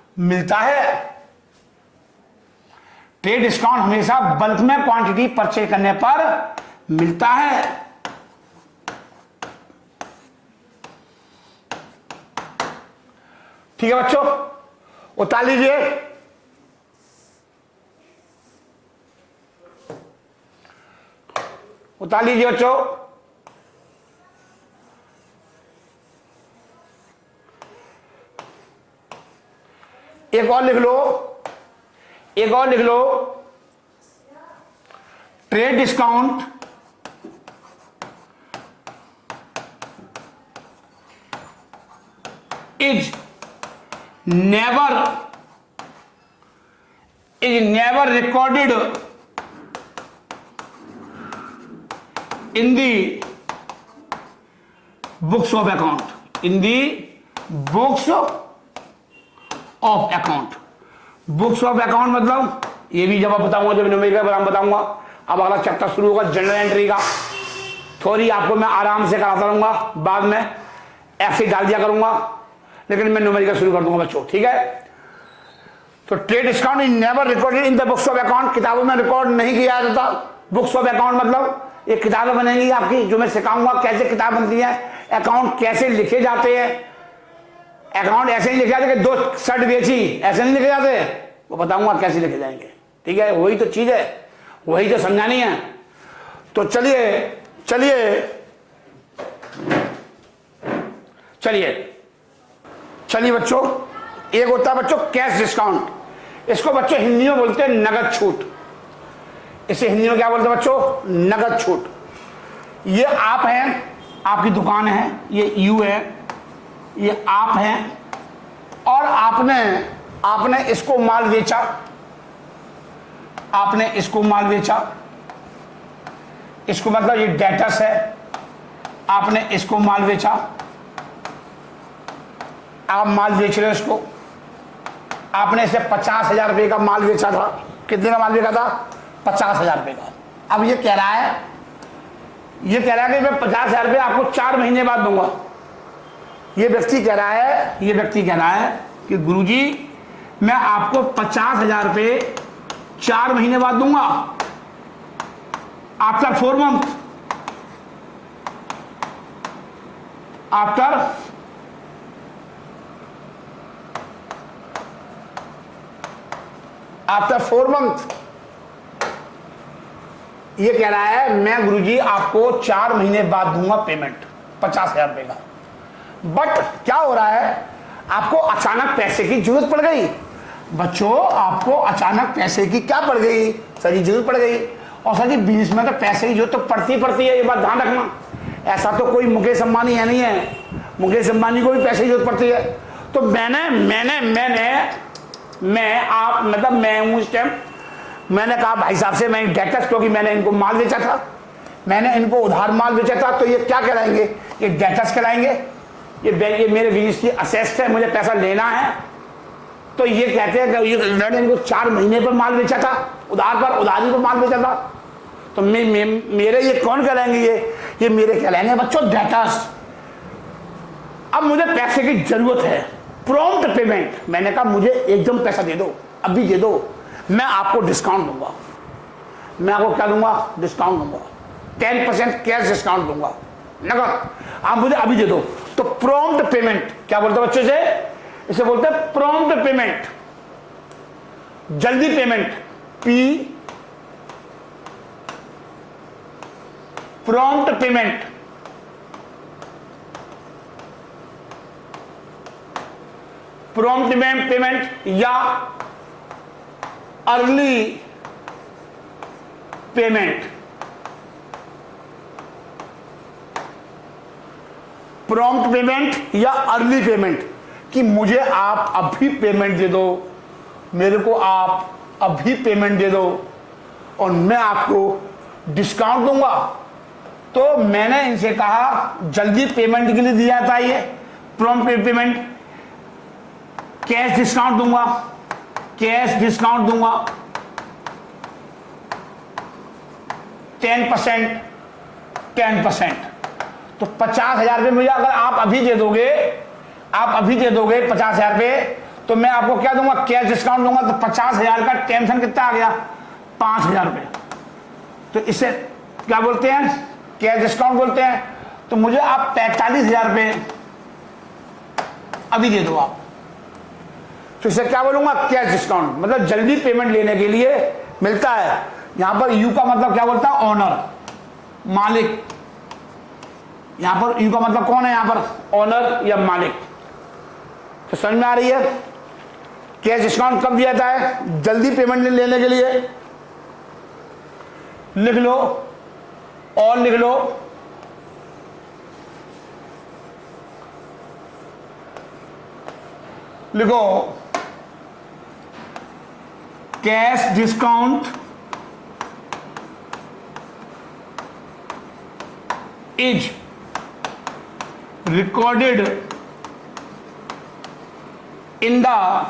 मिलता है। ट्रेड डिस्काउंट हमेशा बल्क में क्वांटिटी परचेज करने पर मिलता है। ठीक है बच्चों, उतार लीजिए। उतार लीजिए बच्चों। एक और लिख लो, एक और लिख लो। Trade discount is never recorded in the books of account, in the books of account। Books of account मतलब ये भी जब बताऊंगा, जब न्यूमेरिकल बारे में बताऊंगा। अब अगला चैप्टर शुरू होगा जनरल एंट्री का। थ्योरी आपको मैं आराम से कराता रहूंगा, बाद में ऐसे डाल दिया करूंगा, लेकिन मैं न्यूमेरिकल शुरू कर दूंगा बच्चों, ठीक है। तो trade discount is never recorded in the books of account, किताबों में रिकॉर्ड नहीं किया जाता। बुक्स ऑफ अकाउंट मतलब एक किताबें बनेंगी आपकी, जो मैं सिखाऊंगा कैसे किताब बनती है, अकाउंट कैसे लिखे जाते हैं। अकाउंट ऐसे नहीं लिखे जाते कि 2 शर्ट बेची, ऐसे नहीं लिखे जाते, वो बताऊंगा कैसे लिखे जाएंगे, ठीक है। वही तो चीज है, वही तो समझानी है। तो चलिए चलिए चलिए चलिए बच्चों, एक होता है बच्चों कैश डिस्काउंट, इसको बच्चों हिंदी में बोलते हैं नगद छूट। इसे हिंदी में क्या बोलते हैं बच्चों? नगद छूट। ये आप हैं, आपकी दुकान है, ये यू है, ये आप हैं, और आपने इसको माल बेचा, आपने इसको माल बेचा, इसको मतलब ये डेटस है, आपने इसको माल बेचा, आप माल बेच रहे हो इसको, आपने इसे 50,000 रुपये का माल बेचा था। कितने का माल बेचा था? 50,000 रुपये का। अब ये कह रहा है कि मैं 50,000 रुपये आपको 4 महीने बाद दूंगा। ये व्यक्ति कह रहा है कि गुरुजी मैं आपको 50,000 रुपये 4 महीने बाद दूंगा, आफ्टर 4 मंथ, आफ्टर 4 मंथ। ये कह रहा है मैं गुरुजी आपको 4 महीने बाद दूंगा पेमेंट 50,000 रुपये का। बट क्या हो रहा है, आपको अचानक पैसे की जरूरत पड़ गई। बच्चों आपको अचानक पैसे की क्या पड़ गई? सर जी जरूरत पड़ गई, और सर जी बिजनेस में तो पैसे की जो तो पड़ती है, ये बात ध्यान रखना। ऐसा तो कोई मुकेश अंबानी है नहीं है, मुकेश अंबानी को भी पैसे की जरूरत पड़ती है। तो मैं हूँ इस टाइम, मैंने कहा भाई साहब से मैं डेटर्स, क्योंकि मैंने इनको माल बेचा था, मैंने इनको उधार माल बेचा था, तो ये क्या कहलाएंगे, ये डेटर्स कहलाएंगे। ये मेरे बिजनेस की असेस्ट है, मुझे पैसा लेना है। तो ये कहते हैं कि मैंने इनको 4 महीने पर माल बेचा था, उधारी पर माल बेचा था, तो मेरे ये कौन कहलाएंगे, ये मेरे कहलाएंगे बच्चों डेटर्स। अब मुझे पैसे की जरूरत है, प्रॉम्प्ट पेमेंट। मैंने कहा मुझे एकदम पैसा दे दो, अभी दे दो, मैं आपको डिस्काउंट दूंगा। मैं आपको क्या दूंगा, डिस्काउंट दूंगा, 10% कैश डिस्काउंट दूंगा, नगद, आप मुझे अभी दे दो। तो प्रॉम्प्ट पेमेंट क्या बोलते हैं बच्चों से, इसे बोलते हैं प्रॉम्प्ट पेमेंट, जल्दी payment, P prompt payment. Prompt payment या अर्ली पेमेंट। प्रॉम्प्ट पेमेंट या अर्ली पेमेंट कि मुझे आप अभी पेमेंट दे दो, मेरे को आप अभी पेमेंट दे दो और मैं आपको डिस्काउंट दूंगा। तो मैंने इनसे कहा जल्दी पेमेंट के लिए दिया था ये प्रॉम्प्ट पेमेंट, कैश डिस्काउंट दूंगा, कैश डिस्काउंट दूंगा 10%। तो 50,000 रुपये मुझे अगर आप अभी दे दोगे 50,000 रुपये, तो मैं आपको क्या दूंगा, कैश डिस्काउंट दूंगा। तो 50,000 का टेंशन कितना आ गया, 5,000 रुपये। तो इसे क्या बोलते हैं, कैश डिस्काउंट बोलते हैं। तो मुझे आप 45,000 रुपये अभी दे दो आप, तो इसे क्या बोलूंगा, कैश डिस्काउंट। मतलब जल्दी पेमेंट लेने के लिए मिलता है। यहां पर यू का मतलब क्या बोलता है, ऑनर, मालिक। यहां पर यू का मतलब कौन है, यहां पर ऑनर या मालिक। तो समझ में आ रही है, कैश डिस्काउंट कब दिया जाता है, जल्दी पेमेंट लेने के लिए। लिख लो, और लिख लो, लिखो cash discount is recorded in the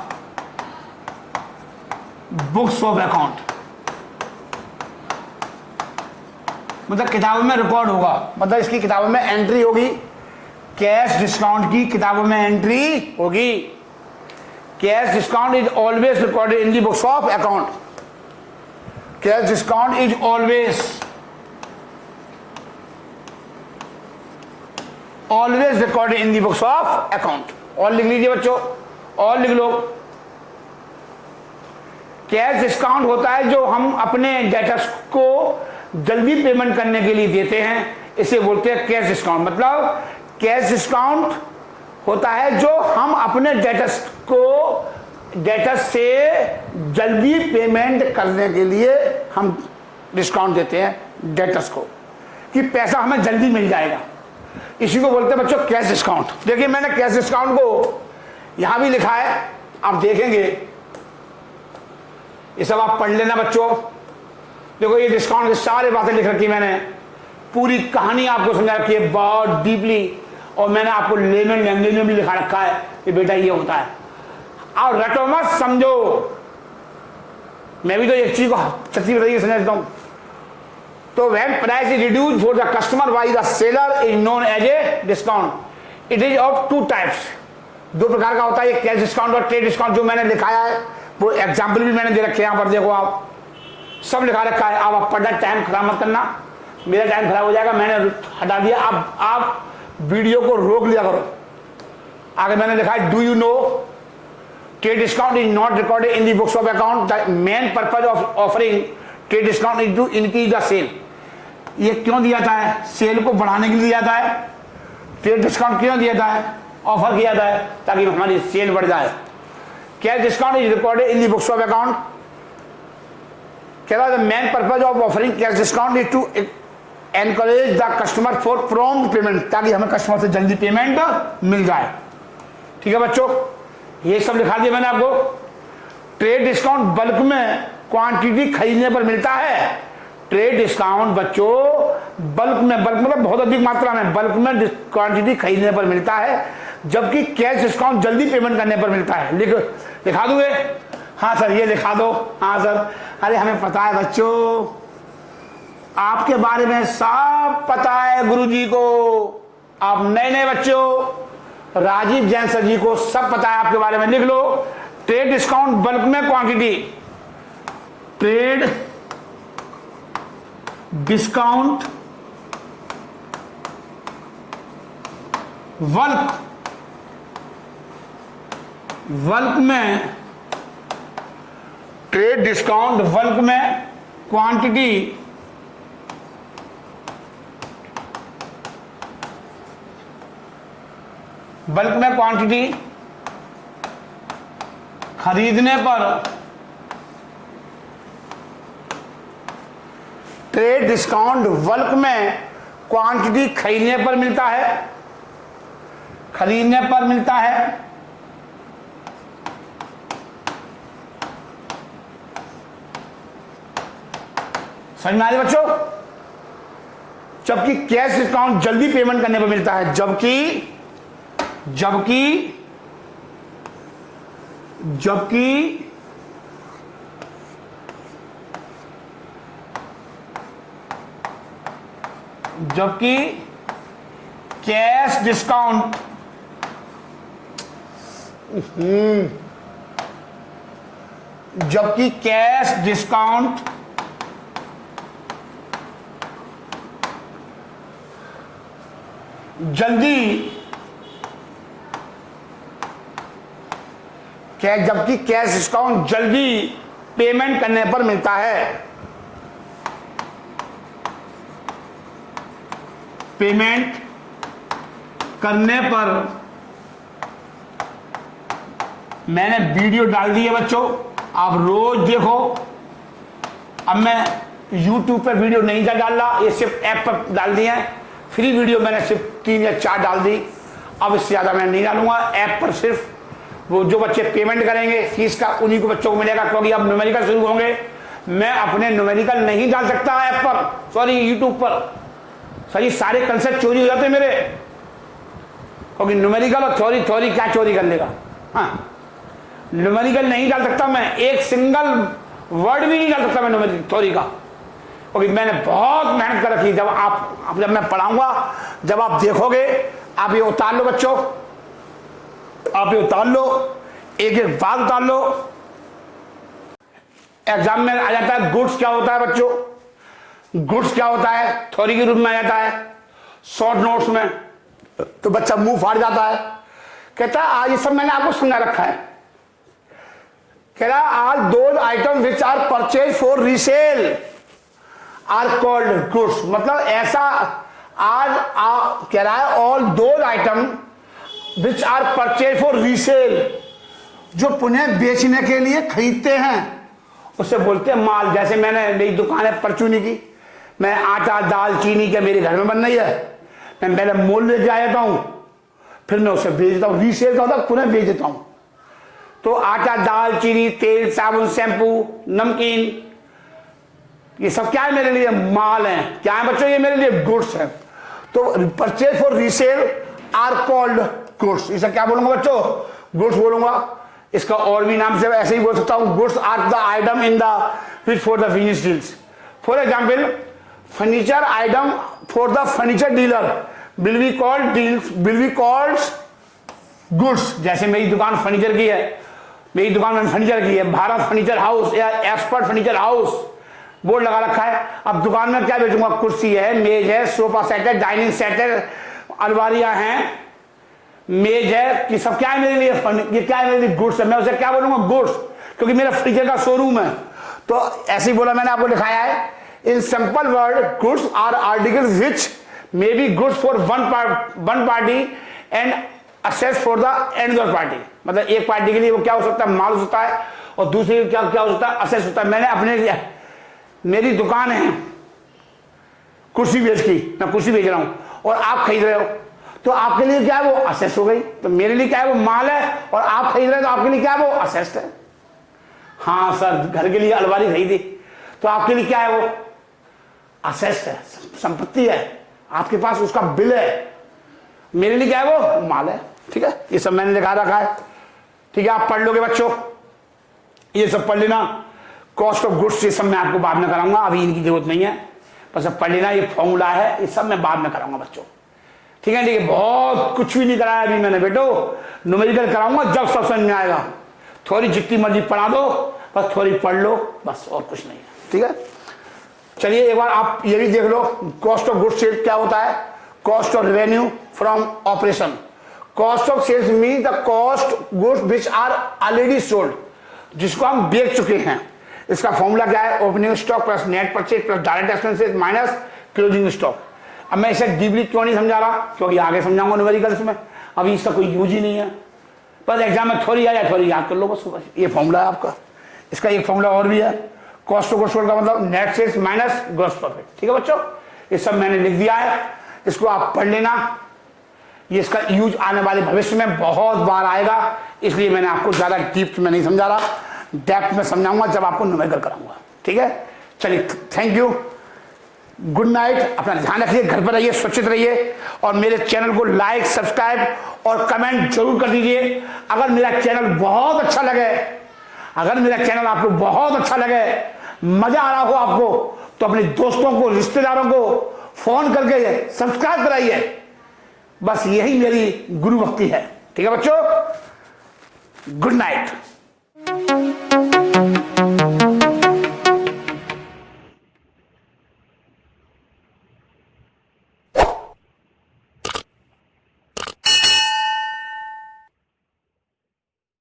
books of account। मतलब किताबों में रिकॉर्ड होगा, मतलब इसकी किताबों में एंट्री होगी, कैश डिस्काउंट की किताबों में एंट्री होगी। Cash discount is always recorded in the books of account. Cash discount is always recorded in the books of account. और लिख लीजिए बच्चों, और लिख लो, कैश डिस्काउंट होता है जो हम अपने डेटर्स को जल्दी पेमेंट करने के लिए देते हैं, इसे बोलते हैं कैश डिस्काउंट। मतलब कैश डिस्काउंट होता है जो हम अपने डेटर्स से जल्दी पेमेंट करने के लिए हम डिस्काउंट देते हैं डेटर्स को, कि पैसा हमें जल्दी मिल जाएगा। इसी को बोलते हैं बच्चों कैश डिस्काउंट। देखिए मैंने कैश डिस्काउंट को यहां भी लिखा है, आप देखेंगे, ये सब आप पढ़ लेना बच्चों। देखो ये डिस्काउंट की सारी बातें लिख रखी मैंने, पूरी कहानी आपको समझा रखी है बहुत डीपली, और मैंने आपको लेमन लैंग्वेज में भी लिखा रखा है कि बेटा ये होता है। और रटो मत, समझो। मैं भी तो एक चीज को सच्ची बताइए समझता हूं। तो when price is reduced for the customer by the seller is known as a discount. It is of two types. 2 प्रकार का होता है, ये कैश डिस्काउंट और ट्रेड डिस्काउंट। जो मैंने लिखाया है वो एग्जाम्पल भी मैंने दे रखे हैं, यहाँ पर देखो आप सब लिखा रखा है। अब आप पढ़ना, टाइम खराब मत करना, मेरा टाइम खराब हो जाएगा, मैंने हटा दिया। अब आप वीडियो को रोक लिया करो। आगे मैंने लिखा है, do you know trade discount is not recorded in the books of account. The main purpose of offering trade discount is to increase the sale. ये क्यों दिया जाता है, सेल को बढ़ाने के लिए दिया जाता है। ट्रेड डिस्काउंट क्यों दिया जाता है, ऑफर किया जाता है ताकि हमारी सेल बढ़ जाए। Cash discount is recorded in the books of account कह रहा the main purpose of offering cash discount is to encourage the customer for prompt payment, ताकि हमें कस्टमर से जल्दी पेमेंट मिल जाए। ठीक है बच्चों, ये सब लिखा दिया मैंने आपको। ट्रेड डिस्काउंट बल्क में क्वांटिटी खरीदने पर मिलता है। ट्रेड डिस्काउंट बच्चों बल्क में, बल्क मतलब बहुत अधिक मात्रा में, बल्क में क्वांटिटी खरीदने पर मिलता है, जबकि कैश डिस्काउंट जल्दी पेमेंट करने पर मिलता है। लिखा दोगे? हाँ सर ये लिखा दो। हाँ सर, अरे हमें पता है बच्चों, आपके बारे में सब पता है गुरुजी को। आप नए नए बच्चों, राजीव जैन सर जी को सब पता है आपके बारे में। लिख लो, ट्रेड डिस्काउंट बल्क में क्वांटिटी, ट्रेड डिस्काउंट बल्क में, ट्रेड डिस्काउंट बल्क में क्वांटिटी खरीदने पर, ट्रेड डिस्काउंट बल्क में क्वांटिटी खरीदने पर मिलता है, खरीदने पर मिलता है। समझ में आ रही बच्चों? जबकि कैश डिस्काउंट जल्दी पेमेंट करने पर मिलता है, जबकि कैश डिस्काउंट जबकि कैश डिस्काउंट जल्दी पेमेंट करने पर मिलता है, पेमेंट करने पर। मैंने वीडियो डाल दी है बच्चों, आप रोज देखो। अब मैं YouTube पर वीडियो नहीं डाल रहा, ये सिर्फ ऐप पर डाल दिए हैं। फ्री वीडियो मैंने सिर्फ 3 या 4 डाल दी, अब इससे ज़्यादा मैं नहीं डालूंगा। ऐप पर सिर्फ वो जो बच्चे पेमेंट करेंगे फीस का, उन्हीं को बच्चों को मिलेगा, क्योंकि अब न्यूमेरिकल शुरू होंगे। मैं अपने न्यूमेरिकल नहीं डाल सकता ऐप पर, सॉरी यूट्यूब पर। सही सारे कंसेप्ट चोरी हो जाते हैं मेरे, क्योंकि न्यूमेरिकल और थ्योरी क्या चोरी कर लेगा। हाँ, न्यूमेरिकल नहीं डाल सकता मैं, एक सिंगल वर्ड भी नहीं डाल सकता मैं न्यूमेरिकल थ्योरी का, क्योंकि मैंने बहुत मेहनत कर रखी। जब मैं पढ़ाऊंगा, जब आप देखोगे, आप ये उतार लो बच्चों, आप ये उतार लो, एक एक बात उतार लो। एग्जाम में आ जाता है गुड्स क्या होता है बच्चों, गुड्स क्या होता है थ्योरी के रूप में आ जाता है शॉर्ट नोट्स में, तो बच्चा मुंह फाड़ जाता है, कहता है आज ये सब मैंने आपको समझा रखा है। कह रहा all those item which are purchase for resale are called goods, मतलब ऐसा आज कह रहा है all those item which are purchase for resale, जो पुनः बेचने के लिए खरीदते हैं उसे बोलते हैं माल। जैसे मैंने मेरी दुकान है परचूनी की, मैं आटा दाल चीनी के मेरे घर में बन रही है, मैं पहले मोल लेके आ जाता हूँ, फिर मैं उसे बेच देता हूँ, रीसेल का होता पुनः बेच देता हूँ। तो आटा दाल चीनी तेल साबुन शैम्पू नमकीन ये सब क्या है मेरे लिए, माल है। क्या है बच्चों, ये मेरे लिए गुड्स है। तो purchase for resale are called goods, इसे क्या बोलूंगा बच्चों, गुड्स बोलूंगा। इसका और भी नाम से ऐसे ही बोल सकता हूं, goods are the item in the which for the business deals. For example furniture item for the furniture dealer will be called goods. जैसे मेरी दुकान फर्नीचर की है, मेरी दुकान में फर्नीचर की है, भारत फर्नीचर हाउस या एक्सपर्ट फर्नीचर हाउस बोर्ड लगा रखा है। अब दुकान में क्या बेचूंगा, कुर्सी है, मेज है, सोफा सेट है, डाइनिंग सेट है, अलमारियां हैं, मेज है, ये सब क्या है मेरे लिए, ये क्या है मेरे लिए गुड्स है। मैं उसे क्या बोलूंगा, गुड्स, क्योंकि मेरा फर्नीचर का शोरूम है। तो ऐसे ही बोला मैंने आपको लिखाया है, in simple word goods are articles which may be goods for one party and असेस फॉर द अनदर पार्टी। मतलब एक पार्टी के लिए वो क्या हो सकता है, माल हो सकता है, और दूसरे क्या हो सकता है, असेस होता है। मैंने अपने मेरी दुकान है कुर्सी बेच की, मैं कुर्सी बेच रहा हूं और आप खरीद रहे हो, तो आपके लिए क्या है वो असेस हो गई, तो मेरे लिए क्या है वो माल है, और आप खरीद रहे हो तो आपके लिए क्या है वो असेस्ट है। हाँ सर, घर के लिए अलमारी खरीदी, तो आपके लिए क्या है वो असेस्ट है, संपत्ति है, आपके पास उसका बिल है, मेरे लिए क्या है वो माल है। ठीक है, ये सब मैंने लिखा रखा है। ठीक है, आप पढ़ लोगे बच्चों, ये सब पढ़ लेना। कॉस्ट ऑफ गुड्स ये सब मैं आपको बाद में कराऊंगा, अभी इनकी जरूरत नहीं है, बस अब पढ़ लेना। ये फॉर्मूला है, ये सब मैं बाद में कराऊंगा बच्चों। ठीक है, लेकिन बहुत कुछ भी नहीं कराया अभी मैंने बेटो, न्यूमेरिकल कराऊंगा जब सब समझ में आएगा। थोड़ी जितनी मर्जी पढ़ा दो, बस थोड़ी पढ़ लो, बस और कुछ नहीं है। ठीक है, चलिए एक बार आप ये भी देख लो, कॉस्ट ऑफ गुड्स सेल्स क्या होता है। Cost of revenue from operation. Cost of sales mean the cost goods which are already sold, जिसको हम बेच चुके हैं। इसका फॉर्मूला क्या है, opening stock plus net purchase plus direct expenses minus closing stock. अब मैं इसे डीपली क्यों नहीं समझा रहा, क्योंकि आगे समझाऊंगा न्यूमेरिकल्स में, अभी इसका कोई यूज ही नहीं है, बस एग्जाम में थोड़ी आया थोड़ी याद कर लो बस। ये फॉर्मूला है आपका। इसका एक फॉर्मूला और भी है, कॉस्ट ऑफ गुड्स सोल्ड का मतलब net sales minus gross profit. ठीक है बच्चों, ये सब मैंने लिख दिया है, इसको आप पढ़ लेना। ये इसका यूज आने वाले भविष्य में बहुत बार आएगा, इसलिए मैंने आपको ज्यादा डीप में नहीं समझा रहा, डेप्थ में समझाऊंगा जब आपको न्यूमेरिकल कराऊंगा। ठीक है, चलिए थैंक यू, गुड नाइट, अपना ध्यान रखिए, घर पर रहिए, सुरक्षित रहिए, और मेरे चैनल को लाइक सब्सक्राइब और कमेंट जरूर कर दीजिए। अगर मेरा चैनल बहुत अच्छा लगे, अगर मेरा चैनल आपको बहुत अच्छा लगे, मजा आ रहा हो आपको, तो अपने दोस्तों को, रिश्तेदारों को फोन करके सब्सक्राइब कराइए। बस यही मेरी गुरु भक्ति है। ठीक है बच्चों, गुड नाइट।